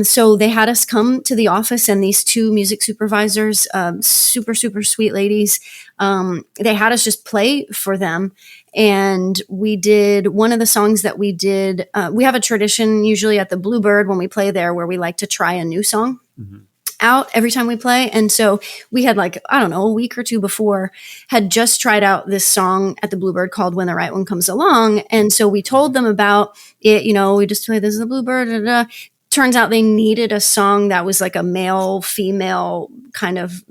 so they had us come to the office, and these 2 music supervisors, super, super sweet ladies, they had us just play for them. And we did one of the songs that we did. We have a tradition usually at the Bluebird when we play there where we like to try a new song out every time we play. And so we had a week or 2 before had just tried out this song at the Bluebird called When the Right One Comes Along. And so we told them about it, we just played, this is the Bluebird. Turns out they needed a song that was like a male female kind of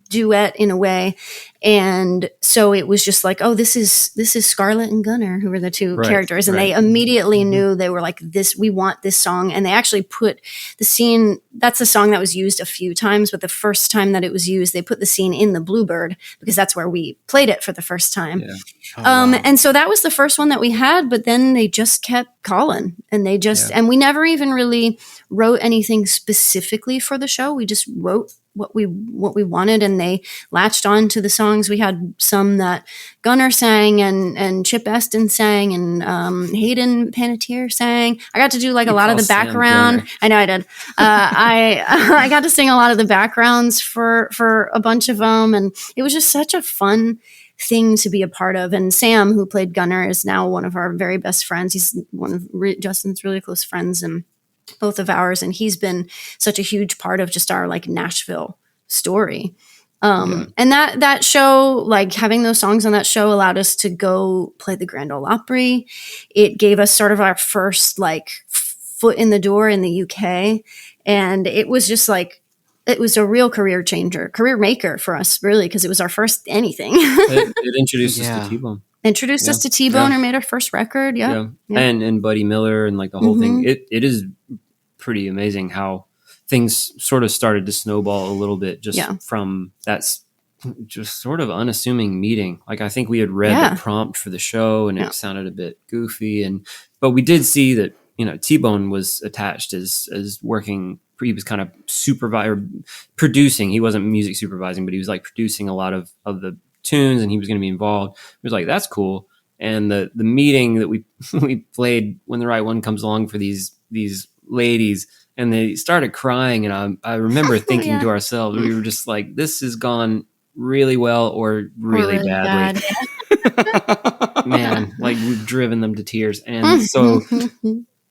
duet in a way. And so it was just like, oh, this is Scarlett and Gunnar, who were the 2 characters. And they immediately knew, they were like, we want this song. And they actually put the scene, that's a song that was used a few times, but the first time that it was used, they put the scene in the Bluebird because that's where we played it for the first time. Yeah. Wow. And so that was the first one that we had, but then they just kept calling, and they just, and we never even really wrote anything specifically for the show. We just wrote what we wanted, and they latched on to the songs. We had some that Gunnar sang and Chip Eston sang and Hayden Panettiere sang. I got to do like a lot of the background. I know I did. I got to sing a lot of the backgrounds for a bunch of them, and it was just such a fun thing to be a part of. And Sam, who played Gunnar, is now one of our very best friends. He's one of Justin's really close friends, and both of ours, and he's been such a huge part of just our like Nashville story. And that show, like having those songs on that show, allowed us to go play the Grand Ole Opry. It gave us sort of our first like foot in the door in the UK, and it was just like, it was a real career maker for us, really, because it was our first anything. It introduced us to T-Bone. Introduced us to T-Bone, or made our first record. Yeah. And Buddy Miller, and like the whole thing. It is pretty amazing how things sort of started to snowball a little bit just from that's just sort of unassuming meeting. Like I think we had read the prompt for the show, and it sounded a bit goofy, but we did see that T-Bone was attached as working. He was kind of producing. He wasn't music supervising, but he was like producing a lot of the tunes, and he was going to be involved. It was like, that's cool. And the meeting that we played When the Right One Comes Along for these ladies, and they started crying, and I remember thinking to ourselves, we were just like, this has gone really well or really badly. Man, like we've driven them to tears. And so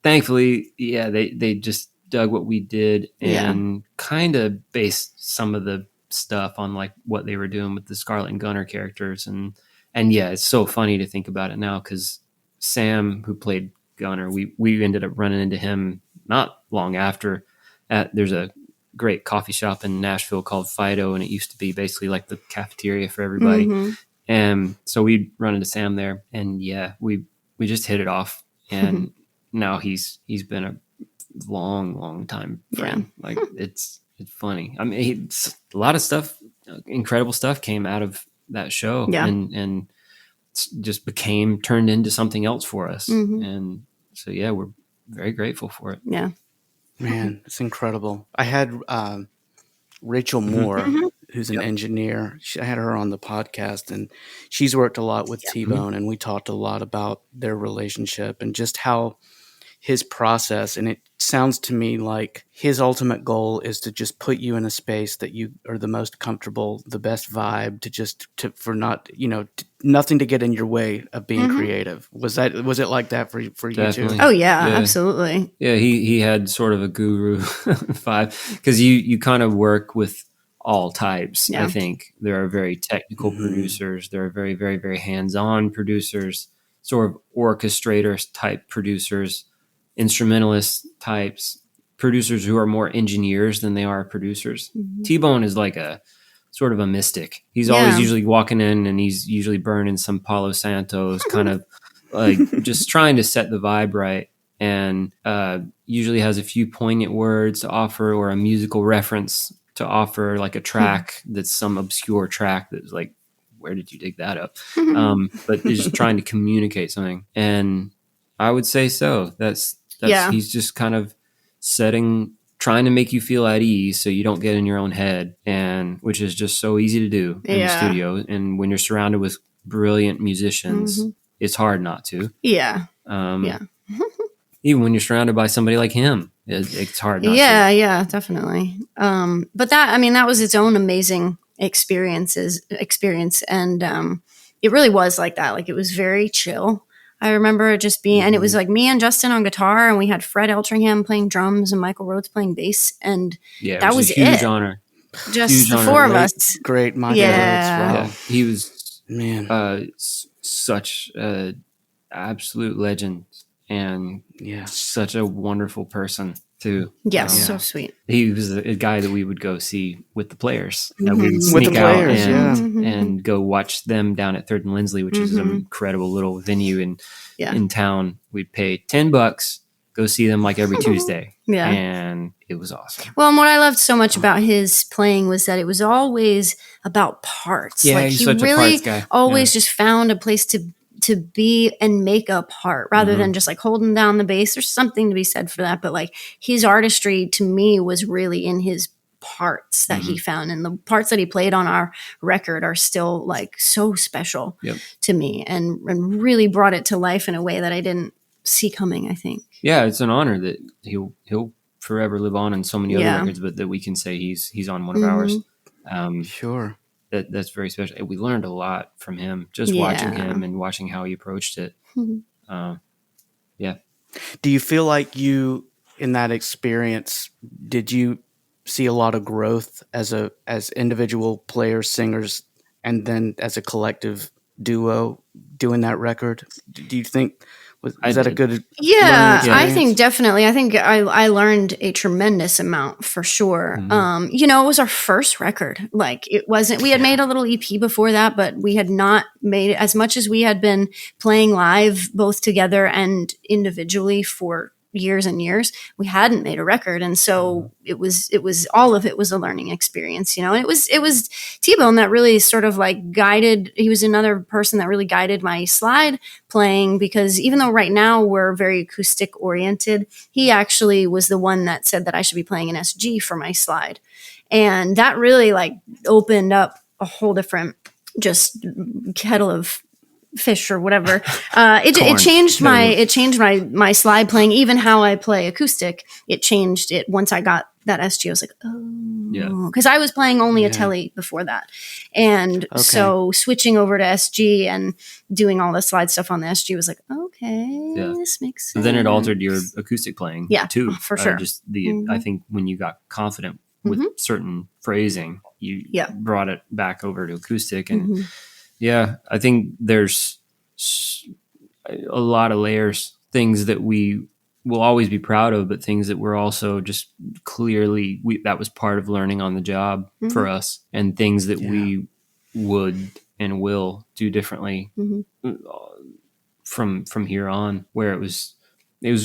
thankfully, they just dug what we did and kind of based some of the stuff on like what they were doing with the Scarlett and Gunner characters. And it's so funny to think about it now, because Sam, who played Gunner, we ended up running into him not long after there's a great coffee shop in Nashville called Fido, and it used to be basically like the cafeteria for everybody. And so we'd run into Sam there, and we just hit it off. And now he's been a long time friend. Like it's funny. I mean, a lot of stuff, incredible stuff came out of that show, and just turned into something else for us. And so we're very grateful for it. Yeah, man, it's incredible. I had Rachel Moore, who's an engineer. I had her on the podcast, and she's worked a lot with T-Bone, and we talked a lot about their relationship and just how his process. And it sounds to me like his ultimate goal is to just put you in a space that you are the most comfortable, the best vibe, for not, nothing to get in your way of being creative. Was it like that for you too? Oh yeah, absolutely. Yeah, he had sort of a guru vibe, because you kind of work with all types. I think there are very technical producers, there are very, very, very hands-on producers, sort of orchestrators type producers, instrumentalist types, producers who are more engineers than they are producers. T-Bone is like a sort of a mystic. He's always usually walking in, and he's usually burning some Palo Santos, kind of like just trying to set the vibe right, and usually has a few poignant words to offer, or a musical reference to offer, like a track that's some obscure track that's like, where did you dig that up? But he's just trying to communicate something. And I would say so. That's he's just kind of trying to make you feel at ease so you don't get in your own head, and which is just so easy to do in the studio. And when you're surrounded with brilliant musicians, it's hard not to. Even when you're surrounded by somebody like him, it's hard not to. Yeah, definitely. But that was its own amazing experience. And it really was like that. Like, it was very chill. I remember it just being, and it was like me and Justin on guitar, and we had Fred Eltringham playing drums and Michael Rhodes playing bass, and that was a huge honor. Just huge the four of us. Great Michael Rhodes. Wow. He was such an absolute legend, and such a wonderful person too. So sweet. He was a guy that we would go see with the players. That we would sneak out and go watch them down at 3rd and Lindsley, which is an incredible little venue in town. We'd pay $10, go see them like every Tuesday. And it was awesome. Well, and what I loved so much about his playing was that it was always about parts. Yeah, he's such really a parts guy. Always just found a place to be and make a part rather than just like holding down the bass. There's something to be said for that, but like his artistry to me was really in his parts that he found, and the parts that he played on our record are still like so special to me, and really brought it to life in a way that I didn't see coming, I think. Yeah, it's an honor that he'll forever live on in so many other records, but that we can say he's on one of ours. Sure. That's very special. We learned a lot from him, just watching him and watching how he approached it. Do you feel like in that experience, did you see a lot of growth as individual players, singers, and then as a collective duo doing that record? Do you think was that a good I think definitely. I think I learned a tremendous amount for sure. It was our first record. Like, it wasn't, we had made a little EP before that, but we had not made it as much as we had been playing live both together and individually for years and years, we hadn't made a record. And so it was all of it was a learning experience, and it was T-Bone that really sort of like guided. He was another person that really guided my slide playing, because even though right now we're very acoustic oriented, he actually was the one that said that I should be playing an SG for my slide. And that really like opened up a whole different just kettle of fish or whatever. It changed my slide playing, even how I play acoustic. It changed it once I got that SG. I was like, oh, because I was playing only a telly before that, and so switching over to SG and doing all the slide stuff on the SG was like, okay, this makes sense. And then it altered your acoustic playing, too, for sure. I think when you got confident with certain phrasing, you brought it back over to acoustic, and I think there's a lot of layers, things that we will always be proud of, but things that we're also just clearly, that was part of learning on the job for us, and things that we would and will do differently from here on, where it was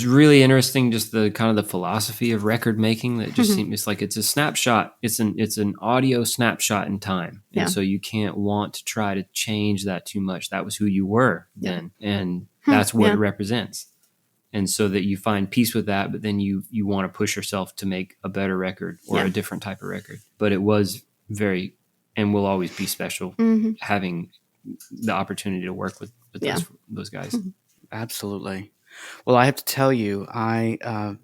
really interesting, just the kind of the philosophy of record making that just seems, it's like it's a snapshot. It's an audio snapshot in time. And so you can't want to try to change that too much. That was who you were then. And that's what it represents. And so that you find peace with that, but then you want to push yourself to make a better record or a different type of record. But it was very, and will always be special, having the opportunity to work with those guys. Absolutely. Well, I have to tell you, I'm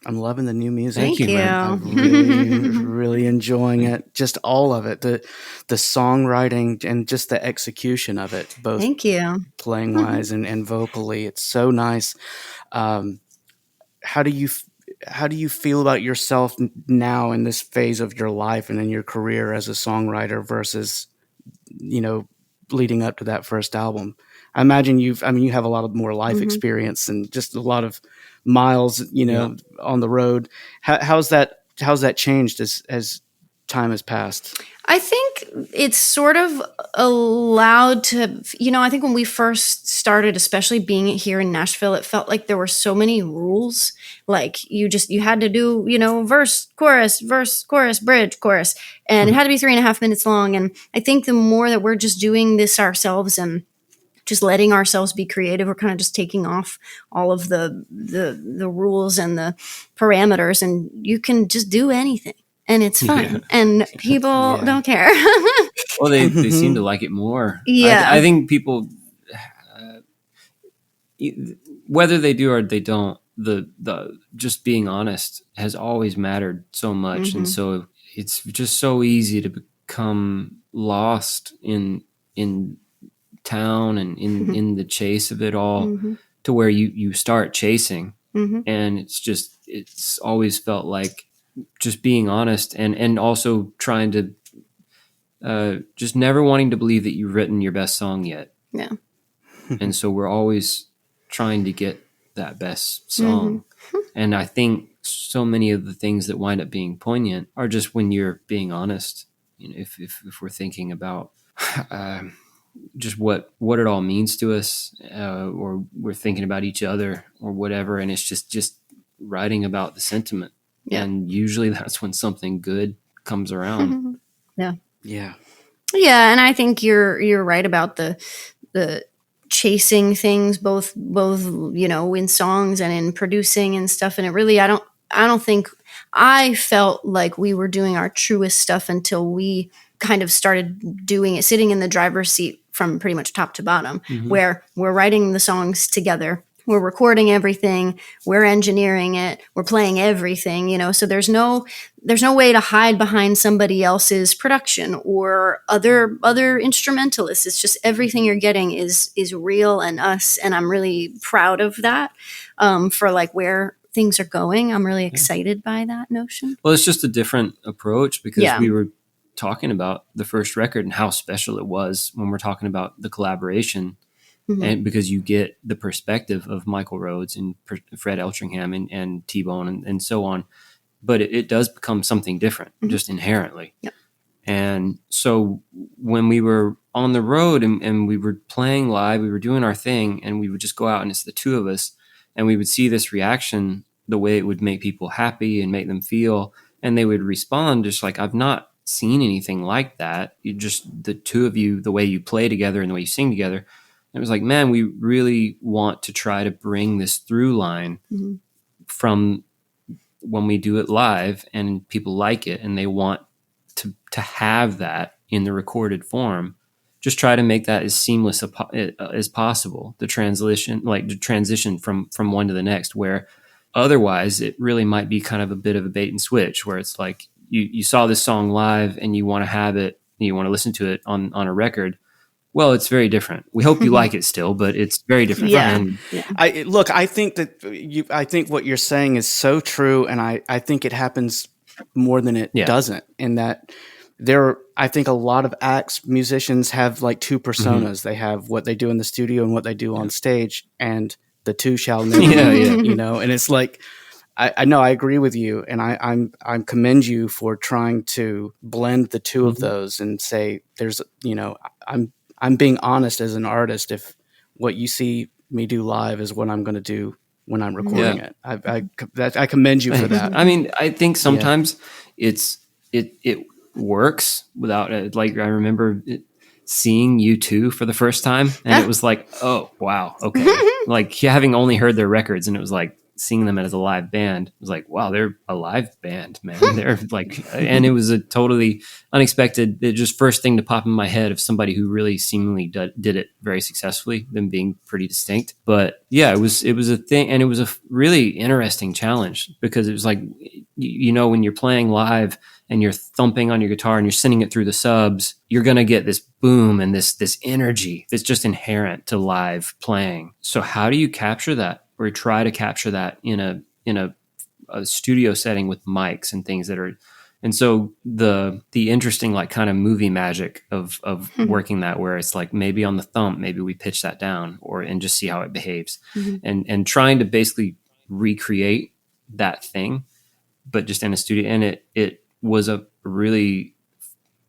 loving the new music. Thank you. I'm really, really enjoying it. Just all of it, the songwriting and just the execution of it, both Thank you. playing wise and vocally. It's so nice. How do you feel about yourself now in this phase of your life and in your career as a songwriter versus, leading up to that first album? I imagine you have a lot of more life experience and just a lot of miles, on the road. How's that changed as time has passed? I think it's sort of allowed to, I think when we first started, especially being here in Nashville, it felt like there were so many rules. Like you had to do, verse, chorus, bridge, chorus, and it had to be 3.5 minutes long. And I think the more that we're just doing this ourselves and just letting ourselves be creative, we're kind of just taking off all of the rules and the parameters, and you can just do anything. And it's fun, and people don't care. Well, they seem to like it more. Yeah, I think people, whether they do or they don't, the just being honest has always mattered so much, and so it's just so easy to become lost in town and in the chase of it all, to where you start chasing, and it's always felt like just being honest and also trying to just never wanting to believe that you've written your best song yet. Yeah. And so we're always trying to get that best song. And I think so many of the things that wind up being poignant are just when you're being honest. If we're thinking about just what it all means to us, or we're thinking about each other or whatever, and it's just writing about the sentiment. Yeah. And usually that's when something good comes around. Yeah. Yeah. Yeah. And I think you're right about the chasing things, both, in songs and in producing and stuff. And it really, I don't think I felt like we were doing our truest stuff until we kind of started doing it, sitting in the driver's seat from pretty much top to bottom, where we're writing the songs together. We're recording everything. We're engineering it. We're playing everything, so there's no way to hide behind somebody else's production or other instrumentalists. It's just everything you're getting is real and us. And I'm really proud of that, for like where things are going. I'm really excited by that notion. Well, it's just a different approach because we were talking about the first record and how special it was when we're talking about the collaboration. And because you get the perspective of Michael Rhodes and Fred Eltringham and T-Bone and so on, but it does become something different just inherently. Yep. And so when we were on the road and we were playing live, we were doing our thing, and we would just go out and it's the two of us. and we would see this reaction, the way it would make people happy and make them feel, and they would respond just like, I've not seen anything like that. You just, the two of you, the way you play together and the way you sing together. And it was like, man, we really want to try to bring this through line from when we do it live and people like it and they want to have that in the recorded form. Just try to make that as seamless as possible. The transition from one to the next, where otherwise it really might be kind of a bit of a bait and switch, where it's like you saw this song live and you want to have it, and you want to listen to it on a record. Well, it's very different. We hope you like it still, but it's very different. Yeah. And I think that I think what you're saying is so true, and I think it happens more than it doesn't. In that I think a lot of musicians have like two personas. They have what they do in the studio and what they do on stage, and the two shall never meet, you know. And it's like, I know I agree with you, and I commend you for trying to blend the two of those and say there's, you know, I'm being honest as an artist. If what you see me do live is what I'm going to do when I'm recording it, I commend you for that. I mean, I think sometimes it works without it. Like, I remember seeing U2 for the first time, and it was like, oh wow, okay. Like, having only heard their records, and it was like seeing them as a live band, it was like, wow, they're a live band, man. They're like, and it was a totally unexpected, just first thing to pop in my head of somebody who really seemingly did it very successfully, them being pretty distinct. But yeah, it was a thing, and it was a really interesting challenge, because it was like, you know, when you're playing live and you're thumping on your guitar and you're sending it through the subs, you're going to get this boom and this energy that's just inherent to live playing. So how do you capture that, or try to capture that in a studio setting with mics and things that are, and so the interesting, like, kind of movie magic of working that, where it's like, maybe on the thump, maybe we pitch that down, and just see how it behaves, and trying to basically recreate that thing, but just in a studio. And it was a really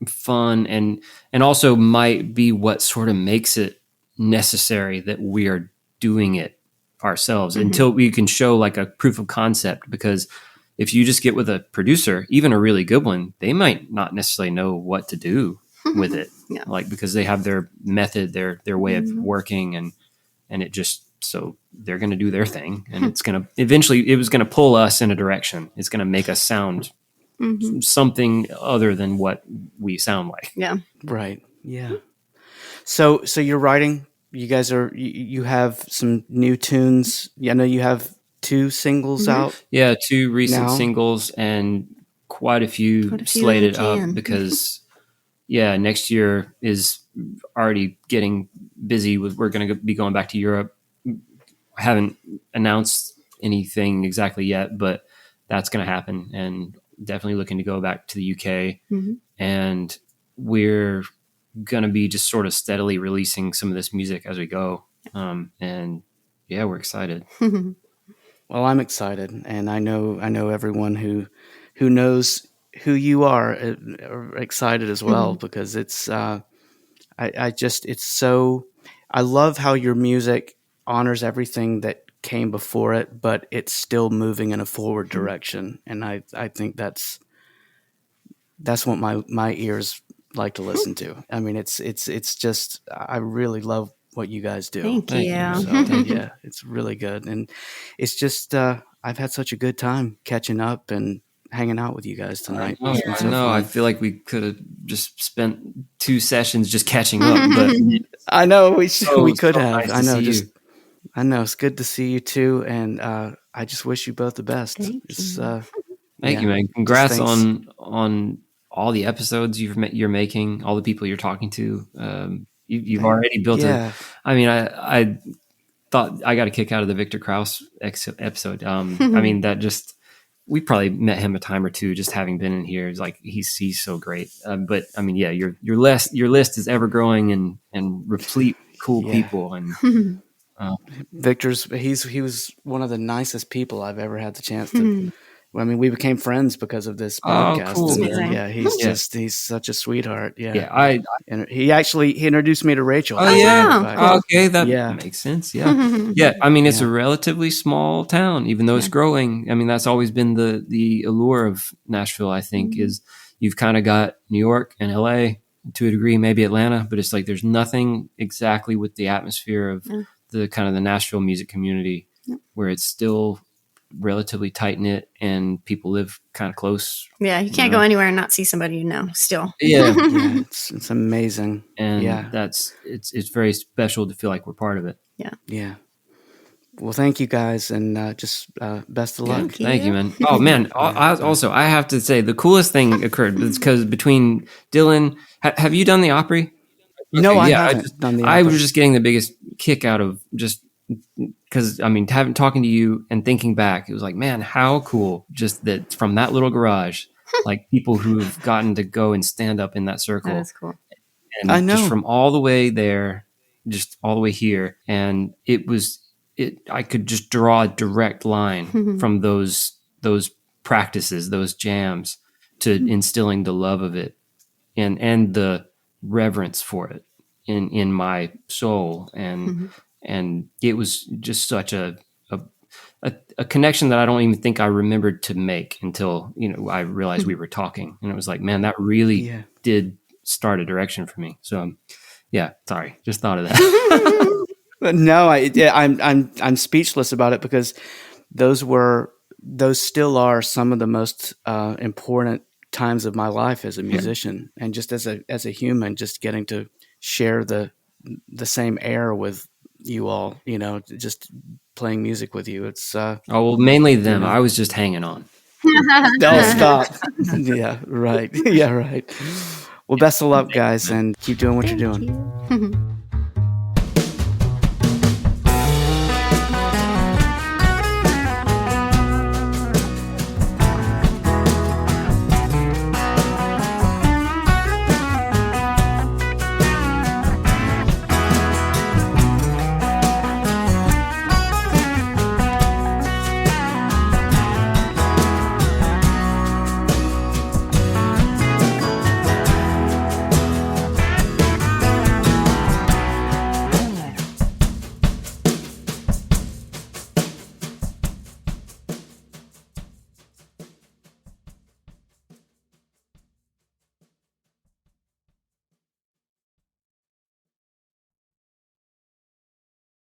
fun, and also might be what sort of makes it necessary that we are doing it ourselves until we can show like a proof of concept. Because if you just get with a producer, even a really good one, they might not necessarily know what to do with it. Like, because they have their method, their way of working, and it just, so they're going to do their thing, and it's going to eventually, it was going to pull us in a direction. It's going to make us sound something other than what we sound like. Yeah. Right. Yeah. So you're writing, you guys you have some new tunes. I know you have 2 singles out. Yeah. 2 recent singles, and quite a few slated up, because next year is already getting busy with, we're going to be going back to Europe. I haven't announced anything exactly yet, but that's going to happen, and definitely looking to go back to the UK. And we're going to be just sort of steadily releasing some of this music as we go. And yeah, we're excited. Well, I'm excited, and I know everyone who knows who you are excited as well, because it's it's so, I love how your music honors everything that came before it, but it's still moving in a forward direction, and I think that's what my ears like to listen to. I mean, it's just, I really love what you guys do. Thank you. So, yeah, it's really good, and it's just I've had such a good time catching up and hanging out with you guys tonight. I know. I feel like we could have just spent 2 sessions just catching up, but I know we could have. Nice I know. you. I know. It's good to see you too, and I just wish you both the best. Thank you, man. Congrats on all the episodes you're making, all the people you're talking to. You've already built I mean, I thought I got a kick out of the Victor Krauss episode. I mean, that just, we probably met him a time or two just having been in here. It's like, he's so great. But I mean, yeah, your list is ever growing and replete cool people. And Victor's, he was one of the nicest people I've ever had the chance to I mean, we became friends because of this Oh, podcast. cool, And, man. yeah, he's such a sweetheart. Yeah. Yeah, And he introduced me to Rachel. Oh, yeah. In fact. Cool. Okay, that Yeah. makes sense. Yeah. Yeah, I mean, it's Yeah. a relatively small town, even though it's growing. I mean, that's always been the allure of Nashville, I think, is you've kind of got New York and LA to a degree, maybe Atlanta, but it's like there's nothing exactly with the atmosphere of the kind of the Nashville music community where it's still relatively tight knit and people live kind of close. Yeah, you can't go anywhere and not see somebody you know still. Yeah. Yeah, it's amazing. And it's very special to feel like we're part of it. Yeah. Well, thank you guys, and just best of luck. Thank you, man. Oh man, I have to say the coolest thing occurred because between Dylan, have you done the Opry? No, Okay, I haven't done the I Opry. was just getting the biggest kick out of just because I mean, talking to you and thinking back, it was like, man, how cool! Just that from that little garage, like people who've gotten to go and stand up in that circle. That is cool. And I know. just from all the way there, just all the way here, and I could just draw a direct line from those practices, those jams, to instilling the love of it and the reverence for it in my soul, and it was just such a connection that I don't even think I remembered to make until I realized we were talking, and it was like, man, that really did start a direction for me. So sorry, just thought of that. No, I'm speechless about it because those still are some of the most important times of my life as a musician, and just as a human, just getting to share the same air with you all, just playing music with you. It's well, mainly them. I was just hanging on. Oh, stop. Yeah, right. Yeah, right. Well, best of luck, guys, and keep doing what you're doing.